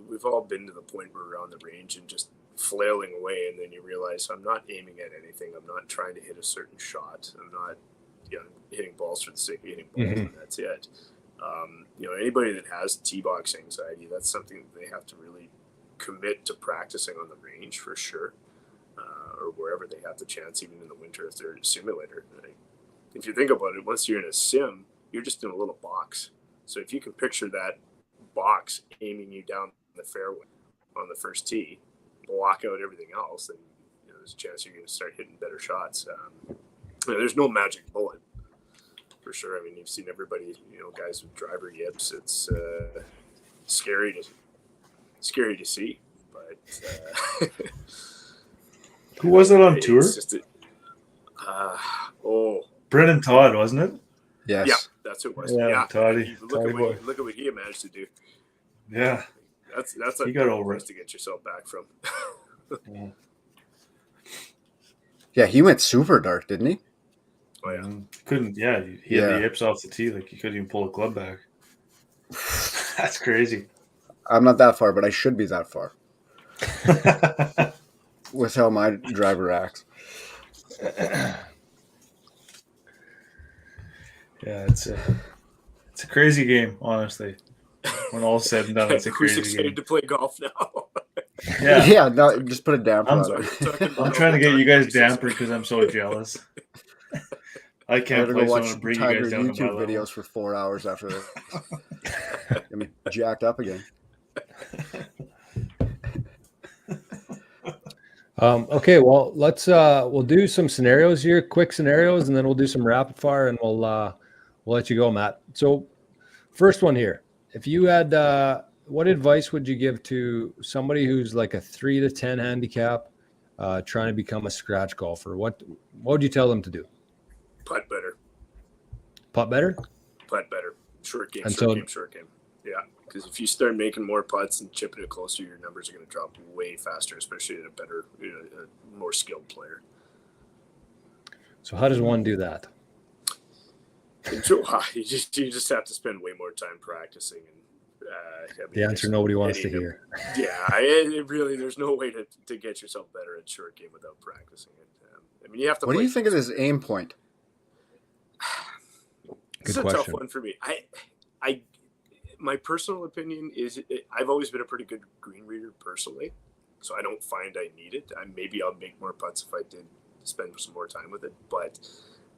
we've all been to the point where we're on the range and just flailing away, and then you realize I'm not aiming at anything. I'm not trying to hit a certain shot. I'm not, hitting balls for the sake of hitting balls, and that's it. Anybody that has tee box anxiety, that's something that they have to really commit to practicing on the range for sure, or wherever they have the chance, even in the winter if they're in a simulator. If you think about it, once you're in a sim, you're just in a little box. So if you can picture that box aiming you down the fairway on the first tee, block out everything else, then there's a chance you're going to start hitting better shots. There's no magic bullet, for sure. I mean, you've seen everybody, guys with driver yips. It's scary to see, but who was it on tour? Just Brennan Todd, wasn't it? Yes. Yeah, that's who it was. Yeah, Toddy. Look at what he managed to do. Yeah, that's he got over it to get yourself back from. Yeah, he went super dark, didn't he? Oh yeah, couldn't. Yeah, he had the yips off the tee, like he couldn't even pull a club back. That's crazy. I'm not that far, but I should be that far with how my driver acts. Yeah, it's a crazy game, honestly. When all's said and done, it's a crazy Who's excited game. to play golf now? Yeah, no, just put a damper on it. I'm trying to get you guys dampered because I'm so jealous. I can't play, so I'm going to bring you guys down YouTube to my level. videos for 4 hours after this. Get me jacked up again. Okay, well, we'll do some scenarios here, quick scenarios, and then we'll do some rapid fire, and we'll let you go, Matt. So first one here, if you had, what advice would you give to somebody who's like a 3 to 10 handicap, trying to become a scratch golfer? What would you tell them to do? Putt better. Putt better? Putt better. Short game. Yeah, because if you start making more putts and chipping it closer, your numbers are going to drop way faster, especially in a better, a more skilled player. So how does one do that? You just have to spend way more time practicing. And the answer nobody wants to hear. Yeah, really, there's no way to get yourself better at short game without practicing it. You have to. What do you think of his aim point? It's a tough one for me. My personal opinion is I've always been a pretty good green reader personally, so I don't find I need it. Maybe I'll make more putts if I did spend some more time with it, but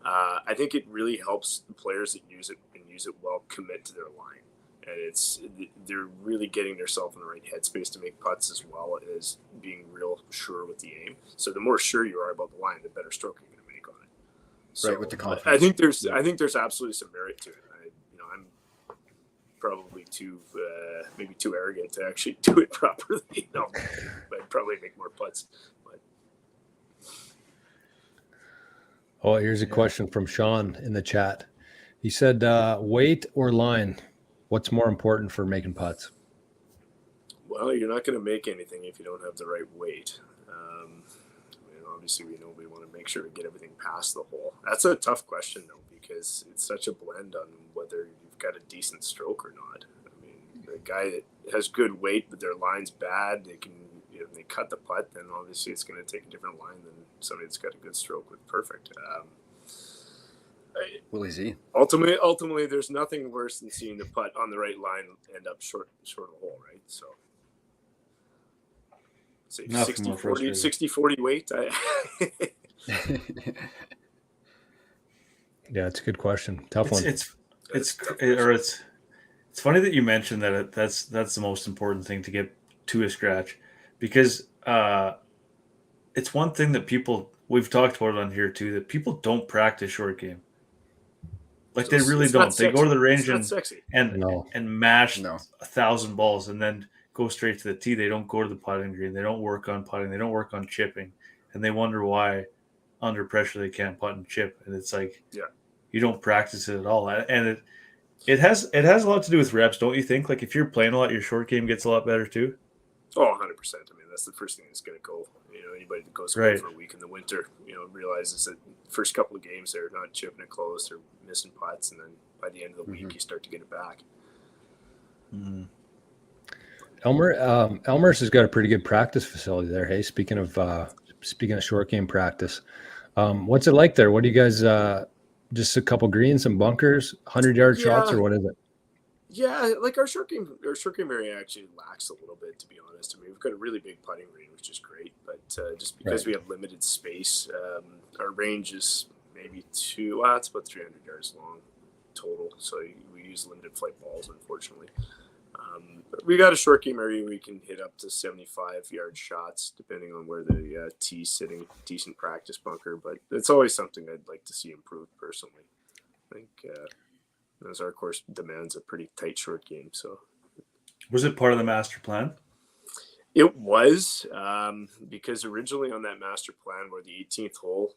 I think it really helps the players that use it and use it well commit to their line, and they're really getting themselves in the right headspace to make putts as well as being real sure with the aim. So the more sure you are about the line, the better stroke you're going to make on it. So right, with the confidence. I think there's absolutely some merit to it. I'm probably maybe too arrogant to actually do it properly. I'd probably make more putts. But. Oh, here's a question from Sean in the chat. He said, weight or line, what's more important for making putts? Well, you're not going to make anything if you don't have the right weight. Obviously, we want to make sure to get everything past the hole. That's a tough question, though, because it's such a blend on whether you've got a decent stroke or not. I mean, the guy that has good weight but their line's bad, they can, if they cut the putt, then obviously it's going to take a different line than somebody that's got a good stroke with perfect. Willie Z. Ultimately, there's nothing worse than seeing the putt on the right line end up short of the hole, right? So, say 60-40 weight. Yeah, it's a good question. Tough one. It's funny that you mentioned that that's the most important thing to get to a scratch, because it's one thing that we've talked about it on here too, that people don't practice short game. Like, they really don't. They go to the range and mash 1,000 balls and then go straight to the tee. They don't go to the putting green. They don't work on putting. They don't work on chipping, and they wonder why under pressure they can't putt and chip. And it's like, you don't practice it at all. And it has a lot to do with reps, don't you think? Like, if you're playing a lot, your short game gets a lot better too. Oh, 100%. I mean, that's the first thing that's going to go. Anybody that goes away for a week in the winter, realizes that first couple of games they're not chipping it close, they're missing putts, and then by the end of the week you start to get it back. Mm-hmm. Elmhurst has got a pretty good practice facility there. Hey, speaking of short game practice, what's it like there? What do you guys? Just a couple greens, some bunkers, 100-yard shots, or what is it? Yeah, like our short game area actually lacks a little bit, to be honest. I mean, we've got a really big putting green, which is great, but just because we have limited space, our range is maybe it's about 300 yards long total. So we use limited flight balls, unfortunately. We got a short game area we can hit up to 75-yard shots, depending on where the tee's sitting. Decent practice bunker, but it's always something I'd like to see improved personally. I think as our course demands a pretty tight short game. So, was it part of the master plan? It was, because originally on that master plan where the 18th hole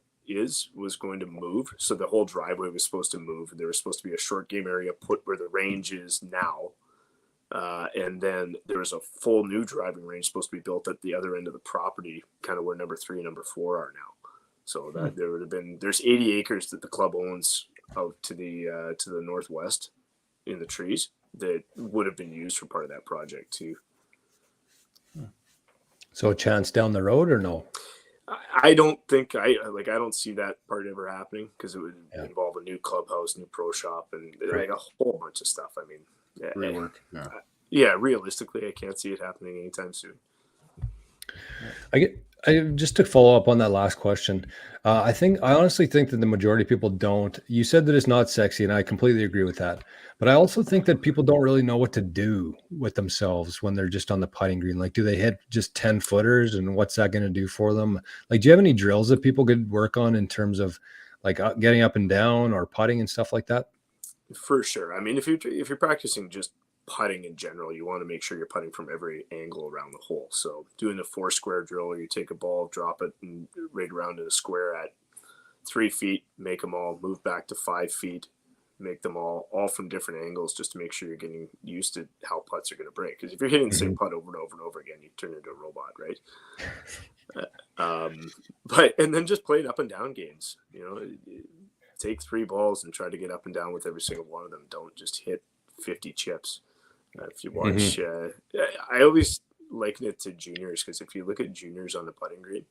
was going to move, so the whole driveway was supposed to move. There was supposed to be a short game area put where the range is now. And then there was a full new driving range supposed to be built at the other end of the property, kind of where number 3 and number 4 are now. So that there's 80 acres that the club owns out to the northwest in the trees that would have been used for part of that project too. So a chance down the road, or no? I don't think I don't see that part ever happening, because it would involve a new clubhouse, new pro shop, and like a whole bunch of stuff. I mean, rework. Realistically, I can't see it happening anytime soon. I just to follow up on that last question. I honestly think that the majority of people don't. You said that it's not sexy, and I completely agree with that. But I also think that people don't really know what to do with themselves when they're just on the putting green. Like, do they hit just 10 footers, and what's that going to do for them? Like, do you have any drills that people could work on in terms of like getting up and down or putting and stuff like that? For sure. I mean, if you're practicing just putting in general, you want to make sure you're putting from every angle around the hole. So doing a 4 square drill, where you take a ball, drop it, and right around in a square at 3 feet, make them all, move back to 5 feet, make them all from different angles, just to make sure you're getting used to how putts are going to break. Because if you're hitting the same putt over and over and over again, you turn into a robot, right? And then just playing up and down games. Take 3 balls and try to get up and down with every single one of them. Don't just hit 50 chips. If you watch, I always liken it to juniors, because if you look at juniors on the putting green,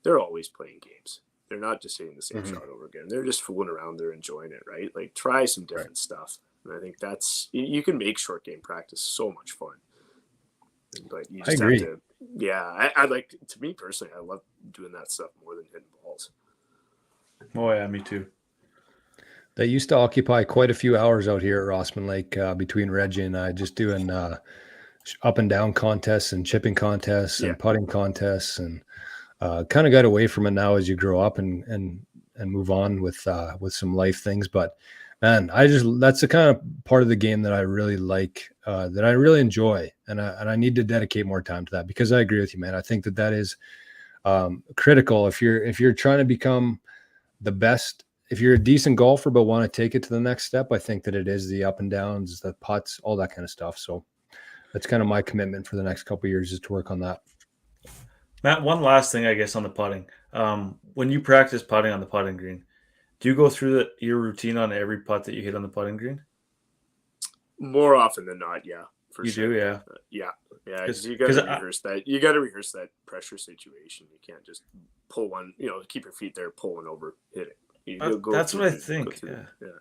they're always playing games. They're not just hitting the same shot over again. They're just fooling around. They're enjoying it, right? Like, try some different stuff. And I think you can make short game practice so much fun. But you just have to, I like, to me personally, I love doing that stuff more than hitting balls. Oh yeah, me too. They used to occupy quite a few hours out here at Rossman Lake, between Reggie and I, just doing up and down contests and chipping contests and putting contests, and kind of got away from it now as you grow up and move on with some life things. But man, that's the kind of part of the game that I really like, that I really enjoy, and I need to dedicate more time to that, because I agree with you, man. I think that is critical if you're trying to become the best. If you're a decent golfer but want to take it to the next step, I think that it is the up and downs, the putts, all that kind of stuff. So that's kind of my commitment for the next couple of years, is to work on that. Matt, one last thing, I guess, on the putting. When you practice putting on the putting green, do you go through your routine on every putt that you hit on the putting green? More often than not, yeah, for You sure. do, yeah. Yeah. 'Cause you 'Cause got to rehearse that. You got to rehearse that pressure situation. You can't just pull one. Keep your feet there, pull one over, hit it. You'll go That's through what I the- go think. through Yeah. the- yeah.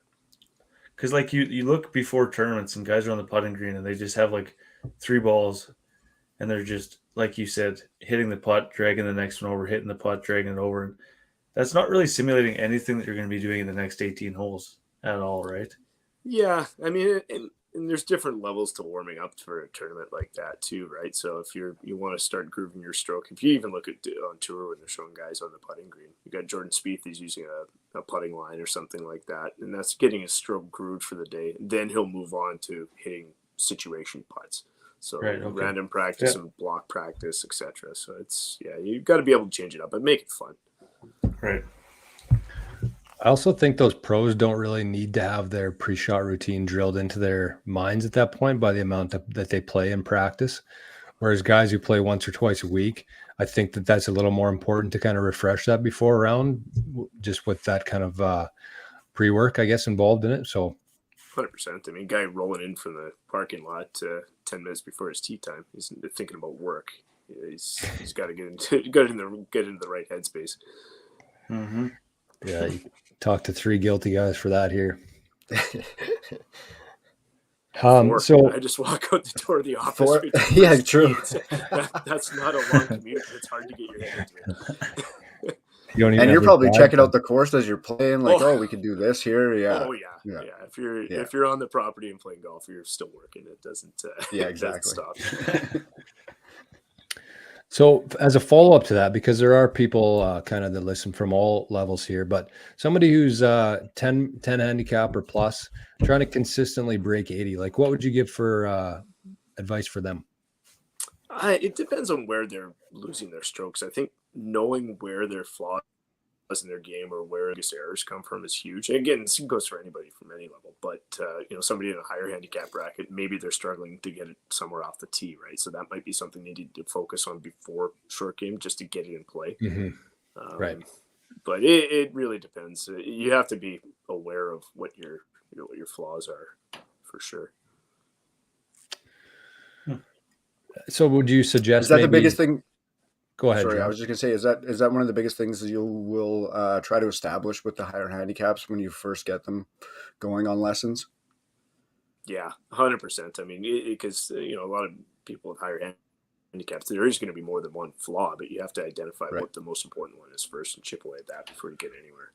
Because like you look before tournaments and guys are on the putting green and they just have like 3 balls and they're just like you said hitting the putt, dragging the next one over, hitting the putt, dragging it over. And that's not really simulating anything that you're going to be doing in the next 18 holes at all, right? Yeah, I mean, and there's different levels to warming up for a tournament like that too, right? So if you want to start grooving your stroke, if you even look at on tour when they're showing guys on the putting green, you got Jordan Spieth, he's using a putting line or something like that, and that's getting his stroke grooved for the day. Then he'll move on to hitting situation putts. So Right, okay. random practice and block practice, etc. So you've got to be able to change it up, but make it fun. Right. I also think those pros don't really need to have their pre-shot routine drilled into their minds at that point by the amount that they play in practice. Whereas guys who play once or twice a week, I think that's a little more important to kind of refresh that before a round, just with that kind of pre-work, I guess, involved in it. So 100%. I mean, guy rolling in from the parking lot 10 minutes before his tee time, he's thinking about work. He's got to get into the right headspace. Mm-hmm. yeah, you talk to 3 guilty guys for that here. So I just walk out the door of the office. Four. between Yeah, first true. tees. That's not a long commute. It's hard to get your head into it. you don't even And have you're the probably drive checking time. out the course as you're playing, like, we could do this here. Yeah. Oh yeah. Yeah. If you're on the property and playing golf, you're still working. It doesn't. Yeah, it doesn't exactly. stop. So as a follow-up to that, because there are people kind of that listen from all levels here, but somebody who's 10 handicap or plus trying to consistently break 80, like what would you give for advice for them? It depends on where they're losing their strokes. I think knowing where their flaws in their game or where biggest errors come from is huge. And again, this goes for anybody from any level, but somebody in a higher handicap bracket, maybe they're struggling to get it somewhere off the tee, right? So that might be something they need to focus on before short game just to get it in play. Mm-hmm. Right. But it really depends. You have to be aware of what your flaws are, for sure. So would you suggest Is that the biggest thing? Go ahead. Sorry, John. I was just gonna say, is that one of the biggest things that you will try to establish with the higher handicaps when you first get them going on lessons? Yeah, 100%. I mean, because a lot of people with higher handicaps, there is going to be more than one flaw, but you have to identify what the most important one is first and chip away at that before you get anywhere.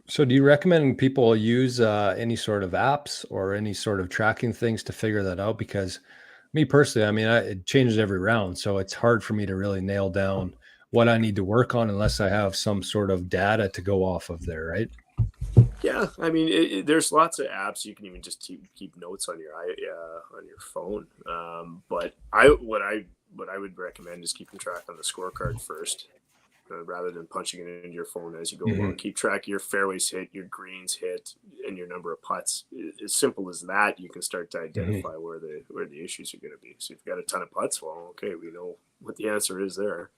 So do you recommend people use any sort of apps or any sort of tracking things to figure that out? Because me personally, I mean, it changes every round. So it's hard for me to really nail down what I need to work on unless I have some sort of data to go off of there, right? Yeah, I mean, there's lots of apps. You can even just keep notes on your phone. But what I would recommend is keeping track on the scorecard first, rather than punching it into your phone as you go along. Keep track of your fairways hit, your greens hit, and your number of putts. As simple as that, you can start to identify where the issues are going to be. So if you've got a ton of putts, well, okay, we know what the answer is there.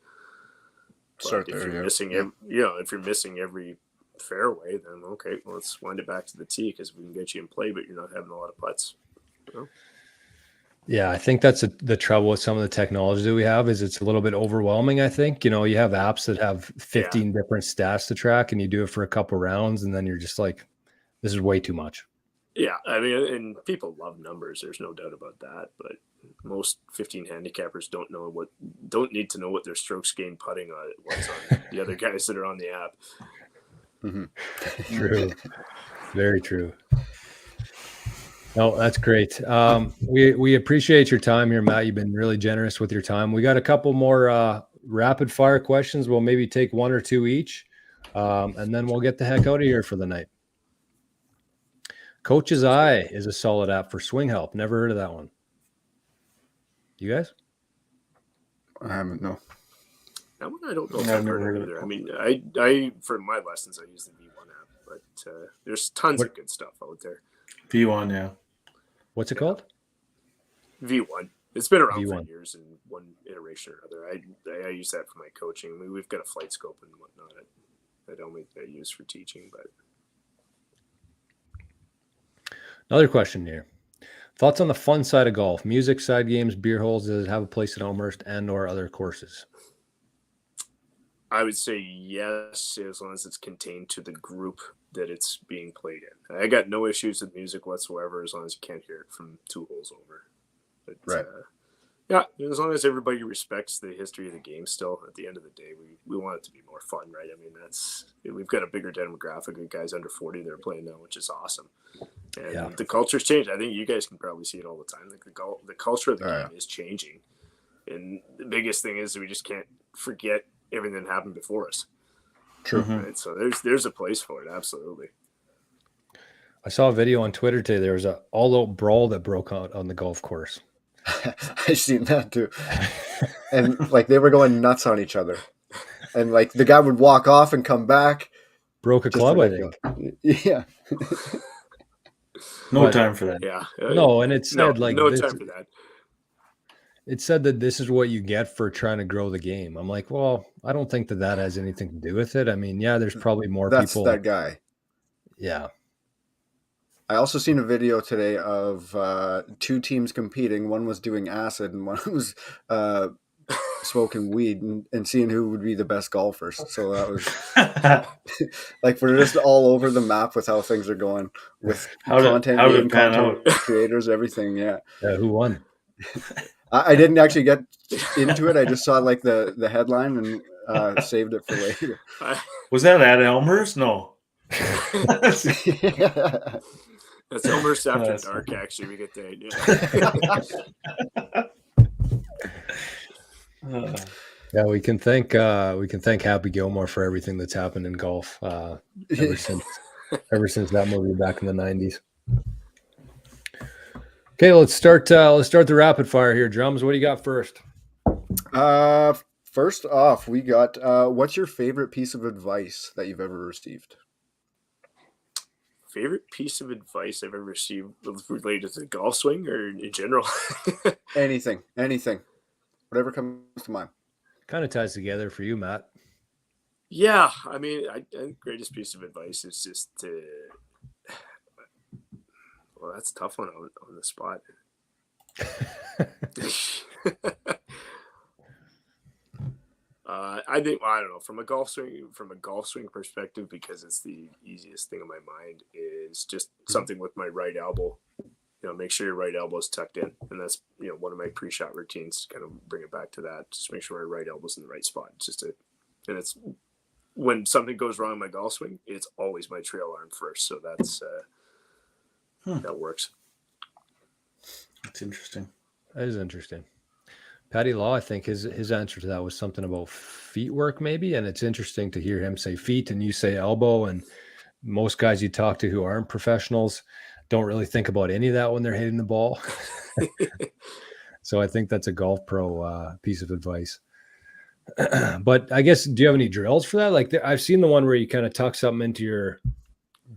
But if you're missing every fairway, then okay, well, let's wind it back to the tee because we can get you in play, but you're not having a lot of putts. Yeah, I think that's the trouble with some of the technology that we have is it's a little bit overwhelming. I think, you have apps that have 15 different stats to track and you do it for a couple rounds and then you're just like, this is way too much. Yeah. I mean, and people love numbers. There's no doubt about that. But most 15 handicappers don't need to know what their strokes gained putting was on the other guys that are on the app. Mm-hmm. True. Very true. No, that's great. We appreciate your time here, Matt. You've been really generous with your time. We got a couple more rapid fire questions. We'll maybe take one or two each, and then we'll get the heck out of here for the night. Coach's Eye is a solid app for swing help. Never heard of that one. You guys? I haven't, no. That one I don't know if I've heard of either. I mean, I for my lessons I use the V1 app, but there's tons of good stuff out there. V1, yeah. What's it called? V1. It's been around V1. for years in one iteration or other. I use that for my coaching. I mean, we've got a flight scope and whatnot. I use for teaching, but Another question here. Thoughts on the fun side of golf? Music, side games, beer holes. Does it have a place at Elmhurst and or other courses? I would say yes, as long as it's contained to the group that it's being played in. I got no issues with music whatsoever, as long as you can't hear it from 2 holes over. But, Right. Yeah, as long as everybody respects the history of the game still, at the end of the day, we want it to be more fun, right? I mean, we've got a bigger demographic of guys under 40 that are playing now, which is awesome. And the culture's changed. I think you guys can probably see it all the time. Like the culture of the game is changing. And the biggest thing is we just can't forget everything that happened before us. True. Right? So there's a place for it, absolutely. I saw a video on Twitter today. There was an all-out brawl that broke out on the golf course. I seen that too. And like they were going nuts on each other. And like the guy would walk off and come back. Broke a club, I think. Yeah. No time for that. Yeah. No, and it said no time for that. It said that this is what you get for trying to grow the game. I'm like, well, I don't think that has anything to do with it. I mean, yeah, there's probably more people. That's that guy. Yeah. I also seen a video today of 2 teams competing. One was doing acid and one was smoking weed and seeing who would be the best golfers. So that was like we're just all over the map with how things are going with content creators, everything. Yeah. Who won? I didn't actually get into it. I just saw like the headline and saved it for later. Was that at Elmhurst? No. That's Elmhurst after dark. Funny. Actually, we get the idea. Yeah, we can thank Happy Gilmore for everything that's happened in golf ever since that movie back in the 90s. Okay, let's start the rapid fire here. Drums, what do you got first? First off, we got what's your favorite piece of advice that you've ever received? Favorite piece of advice I've ever received related to the golf swing or in general? Anything. Whatever comes to mind. Kind of ties together for you, Matt. Yeah, I mean, I think the greatest piece of advice is just to... Well, that's a tough one on the spot. I think I don't know from a golf swing perspective, because it's the easiest thing in my mind, is just something with my right elbow. Make sure your right elbow is tucked in, and that's one of my pre-shot routines. Kind of bring it back to that. Just make sure my right elbow's in the right spot. And it's when something goes wrong in my golf swing, it's always my trail arm first. So that's that works. That's interesting. That is interesting. Patty Law, I think his answer to that was something about feet work, maybe. And it's interesting to hear him say feet and you say elbow. And most guys you talk to who aren't professionals don't really think about any of that when they're hitting the ball. So I think that's a golf pro piece of advice. But I guess, do you have any drills for that? Like I've seen the one where you kind of tuck something into your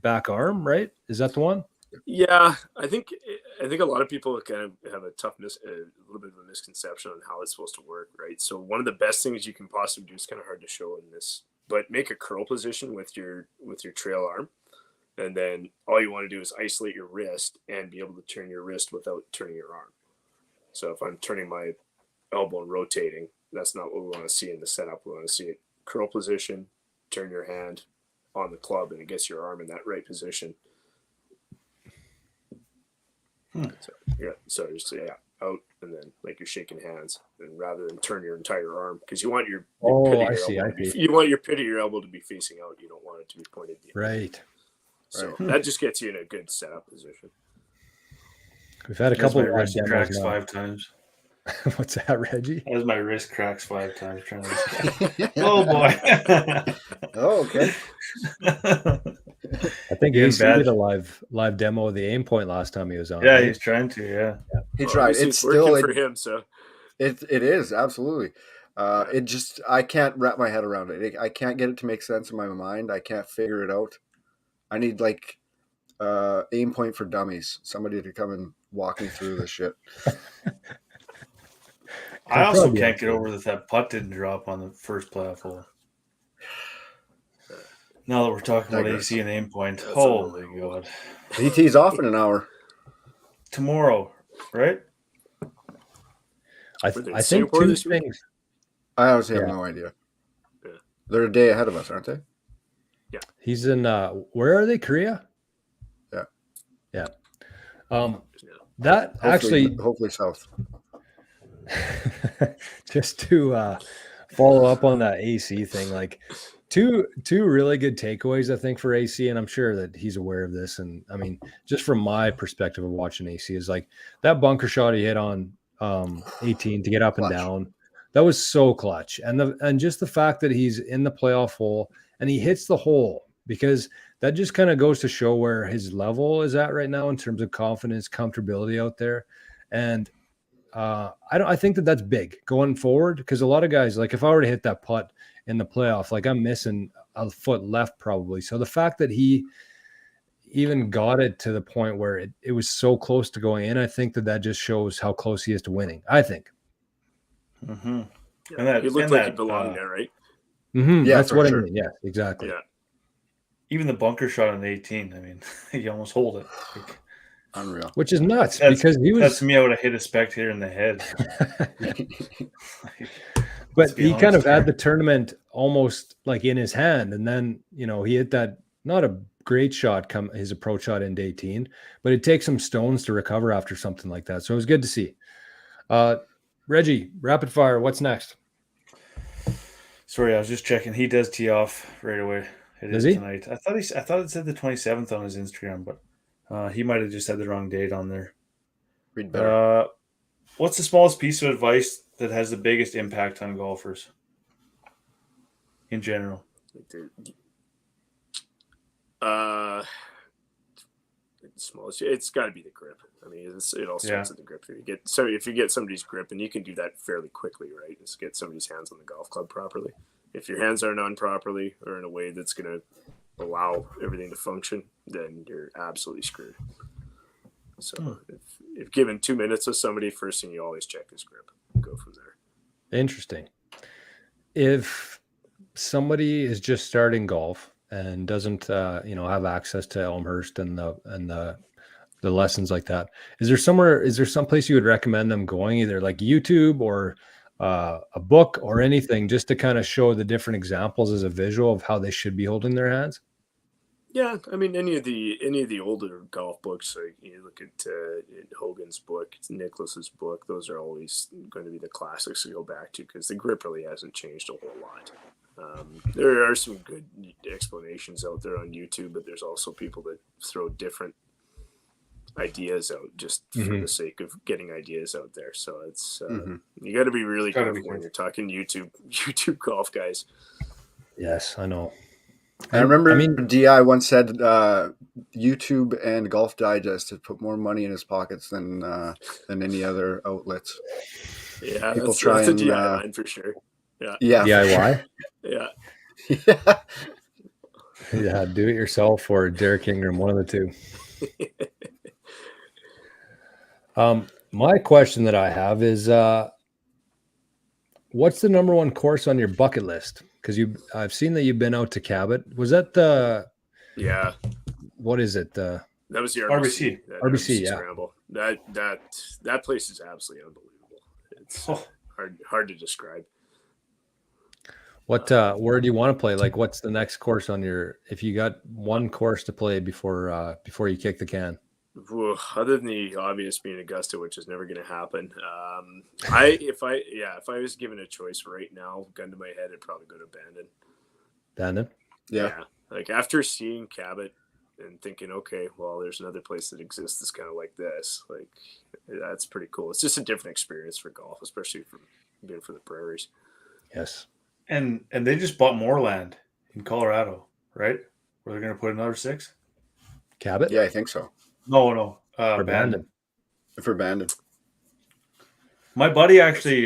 back arm, right? Is that the one? Yeah, I think a lot of people kind of have a little bit of a misconception on how it's supposed to work, right? So one of the best things you can possibly do, is kind of hard to show in this, but make a curl position with your trail arm, and then all you want to do is isolate your wrist and be able to turn your wrist without turning your arm. So if I'm turning my elbow and rotating, that's not what we want to see in the setup. We want to see it curl position, turn your hand on the club, and it gets your arm in that right position. So just out, and then like you're shaking hands, and rather than turn your entire arm, because you want your you want your pit of your elbow to be facing out. You don't want it to be pointed behind. Right. So that just gets you in a good setup position. We've had a couple of wrist cracks 5 times. What's that, Reggie? As my wrist cracks 5 times trying to. Oh boy. Oh, okay. I think he did a live demo of the aim point last time he was on. Yeah, right? he's trying to. Yeah, he tried. It's working still for him, so it is absolutely. It just I can't wrap my head around it. I can't get it to make sense in my mind. I can't figure it out. I need like aim point for dummies. Somebody to come and walk me through this shit. I also can't get over that putt didn't drop on the first playoff hole. Now that we're talking about AC and aim point, holy God. He tees off in an hour. tomorrow, right? Were they in I think Singapore two this week? things. I honestly have Yeah. no idea. Yeah. They're a day ahead of us, aren't they? He's in where are they? Korea? Yeah. Yeah. Yeah. That actually Hopefully south. just to follow up on that AC thing, like two really good takeaways, I think, for AC, and I'm sure that he's aware of this. And I mean, just from my perspective of watching AC, is like that bunker shot he hit on 18 to get up and Clutch. down. That was so clutch. And just the fact that he's in the playoff hole and he hits the hole, because that just kind of goes to show where his level is at right now in terms of confidence, comfortability out there. And I think that that's big going forward, because a lot of guys, like if I were to hit that putt in the playoff, like I'm missing a foot left probably. So the fact that he even got it to the point where it was so close to going in, I think that just shows how close he is to winning, I think. Mm-hmm. Yeah. He looked like he belonged there, right? Mm-hmm. Yeah, That's for what sure. I mean. Yeah, exactly. Yeah. Even the bunker shot on the 18, I mean, you almost hold it. Like, Unreal. Which is nuts, because he was. That's me. I would have hit a spectator in the head. But he kind of had the tournament almost like in his hand, and then he hit that not a great shot, his approach shot into 18, but it takes some stones to recover after something like that. So it was good to see. Reggie, rapid fire. What's next? Sorry, I was just checking. He does tee off right away. It Does is he? tonight. I thought it said the 27th on his Instagram, but he might have just had the wrong date on there. Read better. What's the smallest piece of advice that has the biggest impact on golfers in general? Smallest. It's got to be the grip. I mean, it all starts at the grip. If you get somebody's grip, and you can do that fairly quickly, right? Just get somebody's hands on the golf club properly. If your hands aren't on properly or in a way that's going to allow everything to function, then you're absolutely screwed. So if given 2 minutes with somebody, first thing you always check is grip. Go from there. Interesting. If somebody is just starting golf and doesn't have access to Elmhurst and the lessons like that, is there some place you would recommend them going, either like YouTube or a book or anything, just to kind of show the different examples as a visual of how they should be holding their hands? Yeah, I mean, any of the older golf books, like you look at Hogan's book, Nicklaus's book, those are always going to be the classics to go back to, because the grip really hasn't changed a whole lot. There are some good explanations out there on YouTube, but there's also people that throw different ideas out just for the sake of getting ideas out there. So it's you got to be really careful when you're talking YouTube golf guys. Yes, I know. I remember DI once said YouTube and Golf Digest had put more money in his pockets than any other outlets. Yeah, people that's try a and DI line for sure. Yeah. DIY. Yeah. Yeah, do it yourself or Derek Ingram, one of the two. My question that I have is, what's the number one course on your bucket list? Because I've seen that you've been out to Cabot. Was that the? Yeah. What is it? That was the RBC. RBC yeah. Scramble. That place is absolutely unbelievable. It's hard to describe. What where do you want to play? Like, what's the next course on your? If you got one course to play before you kick the can. Other than the obvious being Augusta, which is never going to happen. If I was given a choice right now, gun to my head, I'd probably go to Bandon. Bandon? Yeah. Like after seeing Cabot and thinking, okay, well, there's another place that exists that's kind of like this. Like that's pretty cool. It's just a different experience for golf, especially from being for the prairies. Yes. And they just bought more land in Colorado, right? Where they're going to put another 6? Cabot? Yeah, I think so. No. For Bandon. For Bandon. My buddy actually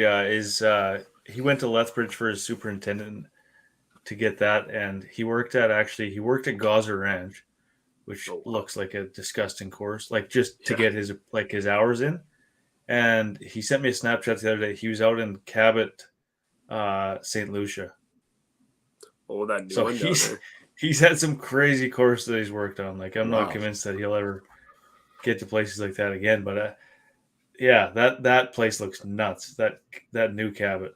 he went to Lethbridge for his superintendent to get that, and he worked at Gosser Ranch, which looks like a disgusting course, like just to get his hours in. And he sent me a Snapchat the other day. He was out in Cabot, St. Lucia. Oh, that new one. He's had some crazy course that he's worked on. Like I'm not convinced that he'll ever get to places like that again. But yeah, that place looks nuts. That new Cabot.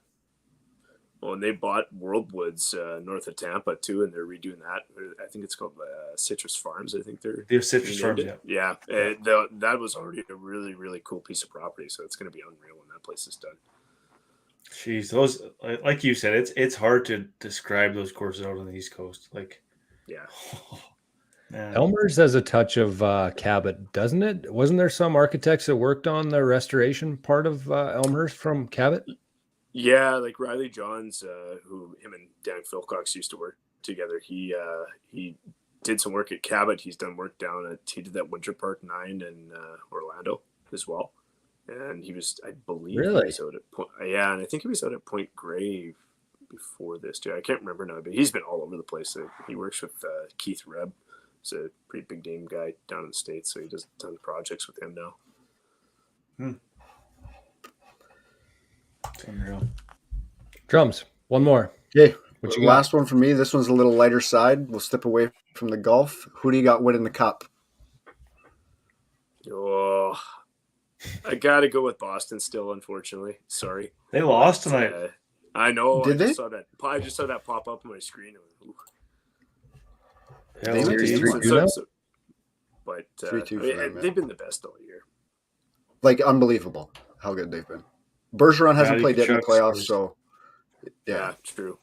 Well, and they bought Worldwoods north of Tampa too, and they're redoing that. I think it's called Citrus Farms. I think they're They have Citrus Farms. Yeah. That was already a really, really cool piece of property. So it's going to be unreal when that place is done. Jeez, those, like you said, it's hard to describe those courses out on the East Coast. Like, yeah. Man. Elmhurst has a touch of Cabot, doesn't it? Wasn't there some architects that worked on the restoration part of Elmhurst from Cabot? Yeah, like Riley Johns, who him and Dan Philcox used to work together. He did some work at Cabot. He's done work he did that Winter Park 9 in Orlando as well. And he was, I believe, Really? he was out at and I think he was out at Point Grey before this too. I can't remember now, but he's been all over the place. He works with Keith Rebb. He's a pretty big name guy down in the States, so he does a ton of projects with him now. It's unreal. Drums. One more. Okay. What you Last one for me. This one's a little lighter side. We'll step away from the golf. Who do you got winning the cup? Oh, I got to go with Boston still, unfortunately. Sorry. They lost tonight. I know. Did they? I just saw that pop up on my screen. Yeah, They went 3-2 now? But 3-2 for them, they've been the best all year. Like, unbelievable how good they've been. Bergeron hasn't Matty played yet in the Tkachuk playoffs, scores. so Yeah, true.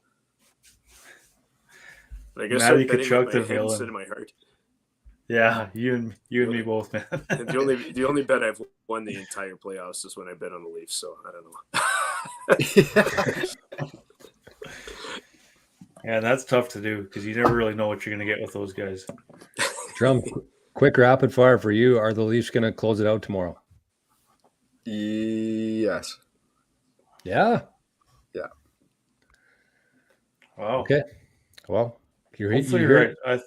I guess Matty I'm betting Tkachuk, with the my head villain. instead of my heart. Yeah, you and me both, man. And the only bet I've won the entire playoffs is when I bet on the Leafs. So I don't know. Yeah, that's tough to do because you never really know what you're going to get with those guys. Drum. Quick rapid fire for you. Are the Leafs going to close it out tomorrow? Yes. Yeah. Yeah. Wow. Okay. Well, you Hopefully you're right.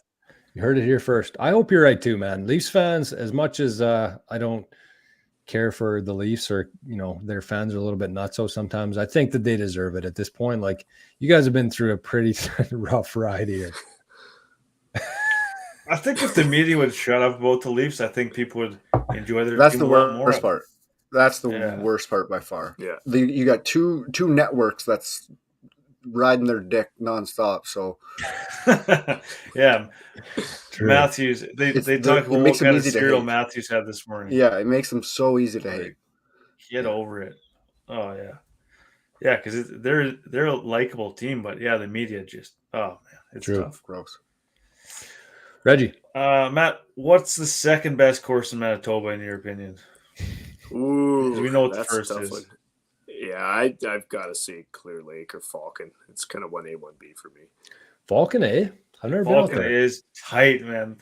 heard it here first. I hope you're right too, man. Leafs fans, as much as I don't care for the Leafs, or their fans are a little bit nutso sometimes, I think that they deserve it at this point. Like, you guys have been through a pretty rough ride here. I think if the media would shut up about the Leafs, I think people would enjoy their That's team the a lot more. worst part. That's the Yeah. worst part by far. Yeah. You got two networks that's riding their dick nonstop. So Yeah, True. Matthews. They It talk about makes what them kind of easy to cereal hate. Matthews had this morning. yeah, it makes them so easy to hate. Get over it. Oh yeah, yeah, because they're a likable team, but yeah, the media just man, it's True. tough. Gross. Reggie. Matt, what's the second best course in Manitoba in your opinion? Ooh, We know what the that's a first tough is. one. Yeah, I've got to say Clear Lake or Falcon. It's kind of 1A, 1B for me. Falcon, eh? I've never been out Falcon there. is tight, man.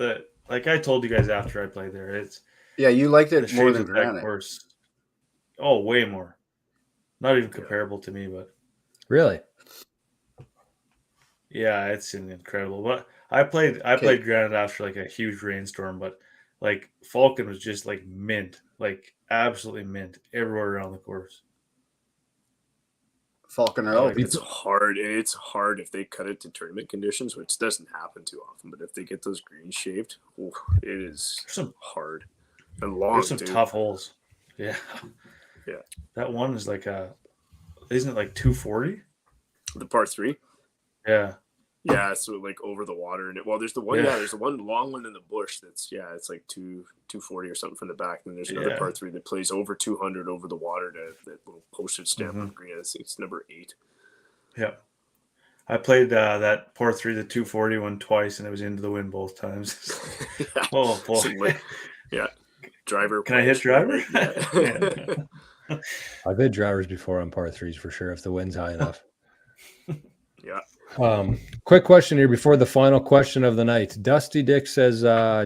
Like I told you guys after I played there, it's Yeah, you liked the it more shades than of that Granite. course. Oh, way more. Not even comparable to me, but Really? yeah, it's incredible. But I played Granite after like a huge rainstorm, but like Falcon was just like mint, like absolutely mint everywhere around the course. Falcon or Oh, Elk. It's hard. It's hard if they cut it to tournament conditions, which doesn't happen too often. But if they get those greens shaved, it is There's some hard and long. There's some too. tough holes. Yeah. Yeah. That one is like isn't it like 240? The par 3. Yeah. Yeah, so like over the water, and there's the one. Yeah. Yeah, there's the one long one in the bush. It's like 240 or something from the back. And then there's another par 3 that plays over 200 over the water to that little postage stamp on the green. It's number 8. Yeah. I played that par 3, the 240 one twice, and it was into the wind both times. Yeah. Oh boy. So, yeah. Driver. Can I hit driver? Yeah. I've hit drivers before on par 3s for sure if the wind's high enough. Yeah. Quick question here before the final question of the night. Dusty Dick says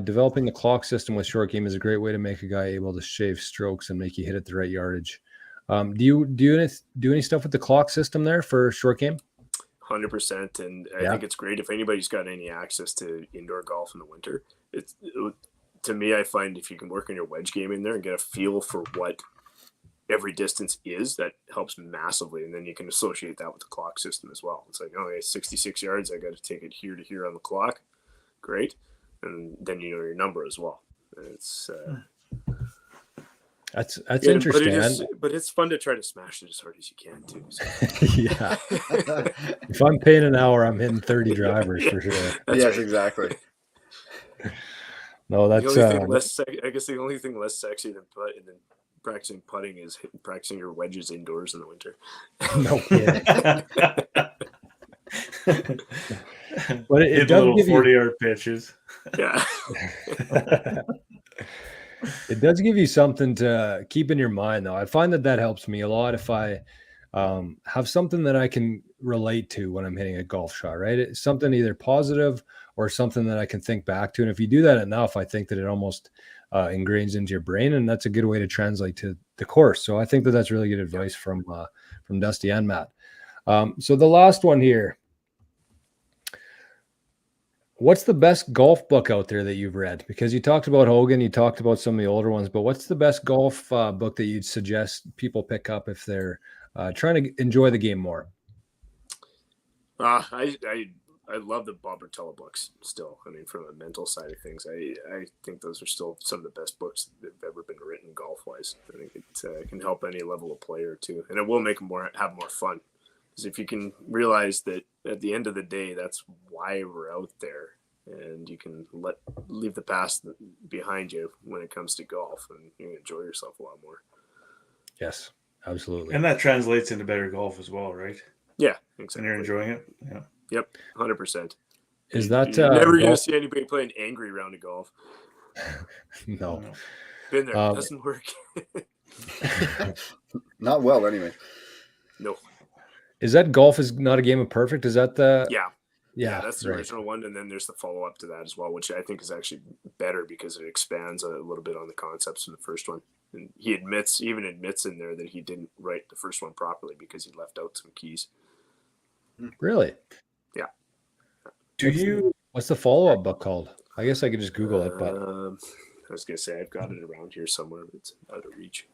developing the clock system with short game is a great way to make a guy able to shave strokes and make you hit at the right yardage. Do you do any stuff with the clock system there for short game? 100%, and I think it's great if anybody's got any access to indoor golf in the winter. To me, I find if you can work on your wedge game in there and get a feel for what every distance is, that helps massively, and then you can associate that with the clock system as well. It's like, okay, 66 yards, I got to take it here to here on the clock. Great, and then you know your number as well. It's That's Yeah, interesting. but it's fun to try to smash it as hard as you can too. So. Yeah. If I'm paying an hour, I'm hitting 30 drivers for sure. Yes, right. exactly. No, The that's only thing I guess the only thing less sexy than practicing putting is practicing your wedges indoors in the winter. no kidding. But it Hit does little give you 40-yard pitches. Yeah. it does give you something to keep in your mind, though. I find that helps me a lot if I have something that I can relate to when I'm hitting a golf shot, right? It's something either positive or something that I can think back to. And if you do that enough, I think that it almost ingrains into your brain, and that's a good way to translate to the course. So I think that's really good advice from Dusty and Matt. So the last one here. What's the best golf book out there that you've read? Because you talked about Hogan, you talked about some of the older ones, but what's the best golf book that you'd suggest people pick up if they're trying to enjoy the game more? I love the Bob Rotella books still. I mean, from a mental side of things, I think those are still some of the best books that have ever been written golf-wise. I think it can help any level of player too, and it will make them have more fun. Because if you can realize that at the end of the day, that's why we're out there, and you can leave the past behind you when it comes to golf, and you enjoy yourself a lot more. Yes, absolutely. And that translates into better golf as well, right? Yeah, exactly. And you're enjoying it. Yeah. Yep, 100%. Is that you're never going to see anybody play an angry round of golf? No. Been there. Doesn't work. Not well, anyway. No. Is that golf is not a game of perfect? Is that the Yeah, that's the original one, and then there's the follow-up to that as well, which I think is actually better because it expands a little bit on the concepts from the first one. And he even admits in there that he didn't write the first one properly because he left out some keys. Really? Yeah. What's the follow-up book called? I guess I could just Google it, but I was gonna say I've got it around here somewhere, but it's out of reach.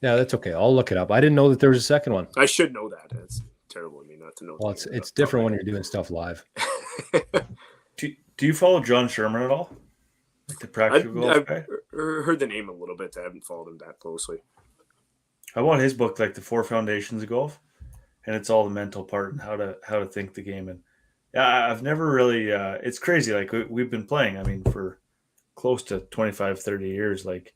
yeah, that's okay. I'll look it up. I didn't know that there was a second one. I should know that. It's terrible of me not to know. Well, it's different when you're doing stuff live. Do you follow John Sherman at all? Like the practical golf guy? I've heard the name a little bit. I haven't followed him that closely. I want his book, like the 4 Foundations of Golf, and it's all the mental part and how to think the game. And yeah, I've never really. It's crazy. Like we've been playing. I mean, for close to 25, 30 years. Like,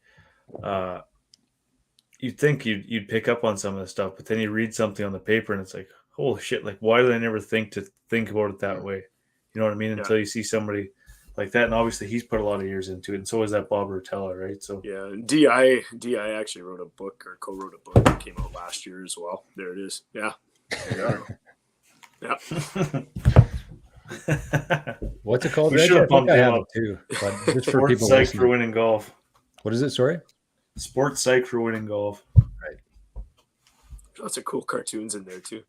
you'd think you'd pick up on some of the stuff, but then you read something on the paper and it's like, holy shit! Like, why did I never think about it that way? You know what I mean? Until you see somebody like that, and obviously he's put a lot of years into it, and so is that Bob Rotella, right? So yeah, Di actually wrote a book or co-wrote a book that came out last year as well. There it is. Yeah, there you are. Yeah. What's it called? We should have bumped I him have up it too, but just for Sports people Psych listening. for winning golf. What is it? Sorry. Sports Psych for winning golf. Right. Lots of cool cartoons in there too.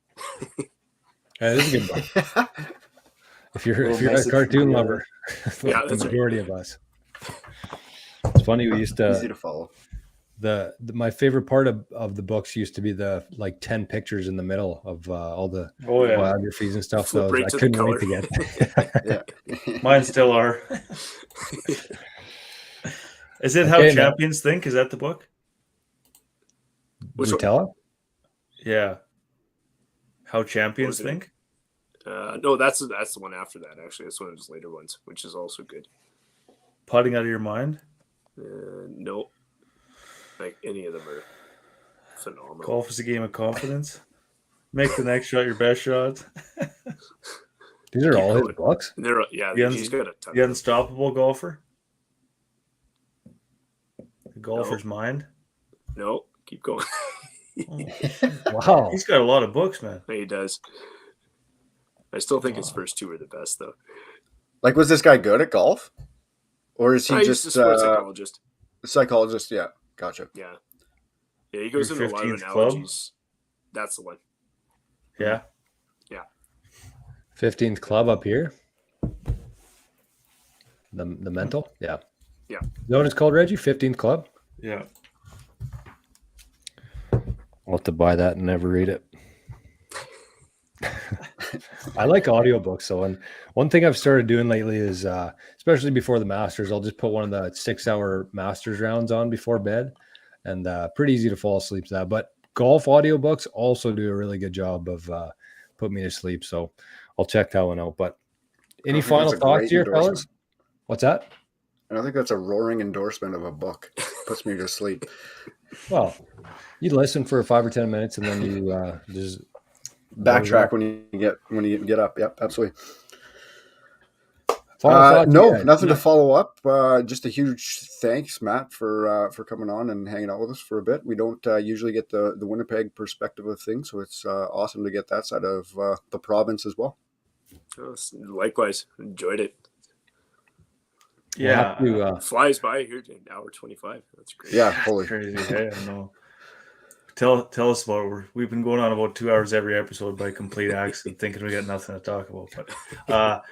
Yeah, this is a good one. If you're a cartoon lover, Yeah, the that's majority of us. It's funny. We used to Easy to follow. My favorite part of the books used to be the 10 pictures in the middle of all the biographies and stuff. So I couldn't wait to get. Yeah. Mine still are. Is it How Champions Think? Is that the book? Rotella? Yeah. How Champions Think? No, that's the one after that. Actually, that's one of his later ones, which is also good. Putting Out of Your Mind? No. Like any of them are phenomenal. Golf is a game of confidence. Make the next shot your best shot. These are all his books? He's got a ton. The Unstoppable Golfer? The Golfer's Mind? No, keep going. Wow. He's got a lot of books, man. He does. I still think his first 2 are the best, though. Like, was this guy good at golf? Or is he just a sports psychologist? Psychologist, yeah. Gotcha. Yeah, he goes into a lot of 15th analogies. Club? That's the one. Yeah. 15th club up here. The mental? Yeah. Yeah. You know what it's called, Reggie? 15th club? Yeah. I'll have to buy that and never read it. I like audiobooks though, and one thing I've started doing lately is especially before the Masters, I'll just put one of the 6-hour Masters rounds on before bed, and pretty easy to fall asleep to that. But golf audiobooks also do a really good job of putting me to sleep. So I'll check that one out. But any final thoughts here, fellas? What's that? I think that's a roaring endorsement of a book. Puts me to sleep. Well, you listen for 5 or 10 minutes and then you just backtrack when you get up. Yep, absolutely. Nothing to follow up. Just a huge thanks, Matt, for coming on and hanging out with us for a bit. We don't usually get the Winnipeg perspective of things, so it's awesome to get that side of the province as well. Likewise, enjoyed it. Yeah, flies by here. Hour 25. That's great. Yeah, holy crazy. Hey, I know. Tell us about it. We've been going on about 2 hours every episode by complete accident, thinking we got nothing to talk about. But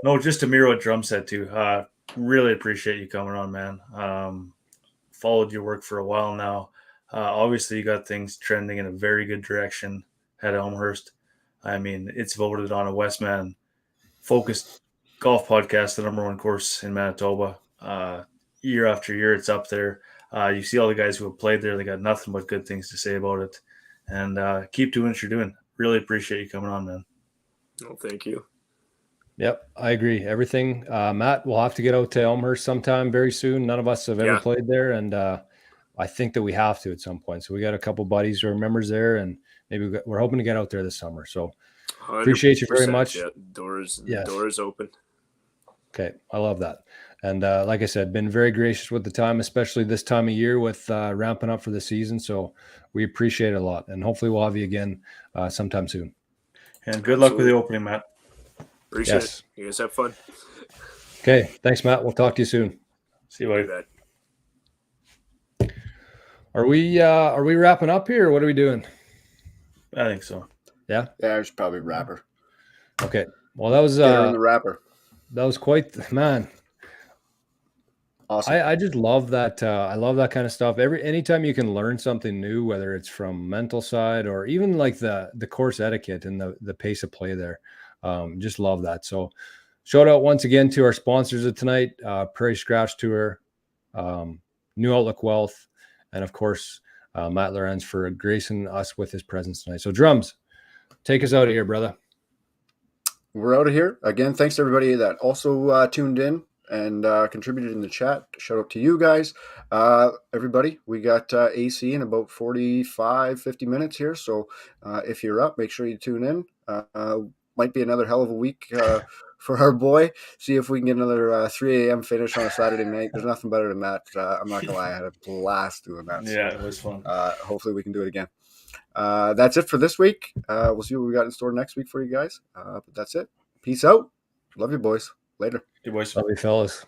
no, just to mirror what Drum said too. Really appreciate you coming on, man. Followed your work for a while now. Obviously, you got things trending in a very good direction at Elmhurst. I mean, it's voted on a Westman focused golf podcast, the #1 course in Manitoba. Year after year, it's up there. You see all the guys who have played there; they got nothing but good things to say about it. And keep doing what you're doing. Really appreciate you coming on, man. Oh, thank you. Yep, I agree. Everything. Matt, we'll have to get out to Elmhurst sometime very soon. None of us have ever played there, and I think that we have to at some point. So we got a couple buddies who are members there, and maybe we're hoping to get out there this summer. So appreciate you very much. Yeah, doors open. Okay, I love that. And like I said, been very gracious with the time, especially this time of year with ramping up for the season. So we appreciate it a lot, and hopefully we'll have you again sometime soon. And good luck with the opening, Matt. Appreciate it. You guys have fun. Okay, thanks, Matt. We'll talk to you soon. See you later. Are we wrapping up here, or what are we doing? I think so. Yeah? Yeah, I should probably wrap her. Okay. Well, that was Get her in the wrapper. That was quite man. Awesome. I just love that. I love that kind of stuff. Anytime you can learn something new, whether it's from mental side or even like the course etiquette and the pace of play there. Just love that. So shout out once again to our sponsors of tonight, Prairie Scratch Tour, New Outlook Wealth, and of course, Matt Lorenz for gracing us with his presence tonight. So Drums, take us out of here, brother. We're out of here. Again, thanks to everybody that also tuned in and contributed in the chat. Shout out to you guys. Everybody, we got AC in about 45, 50 minutes here. So if you're up, make sure you tune in. Might be another hell of a week for our boy. See if we can get another 3 a.m. finish on a Saturday night. There's nothing better than that. I'm not going to lie. I had a blast doing that. Yeah, it was fun. Hopefully we can do it again. That's it for this week. We'll see what we got in store next week for you guys. But that's it. Peace out. Love you, boys. Later. Hey, boys. Love you, fellas.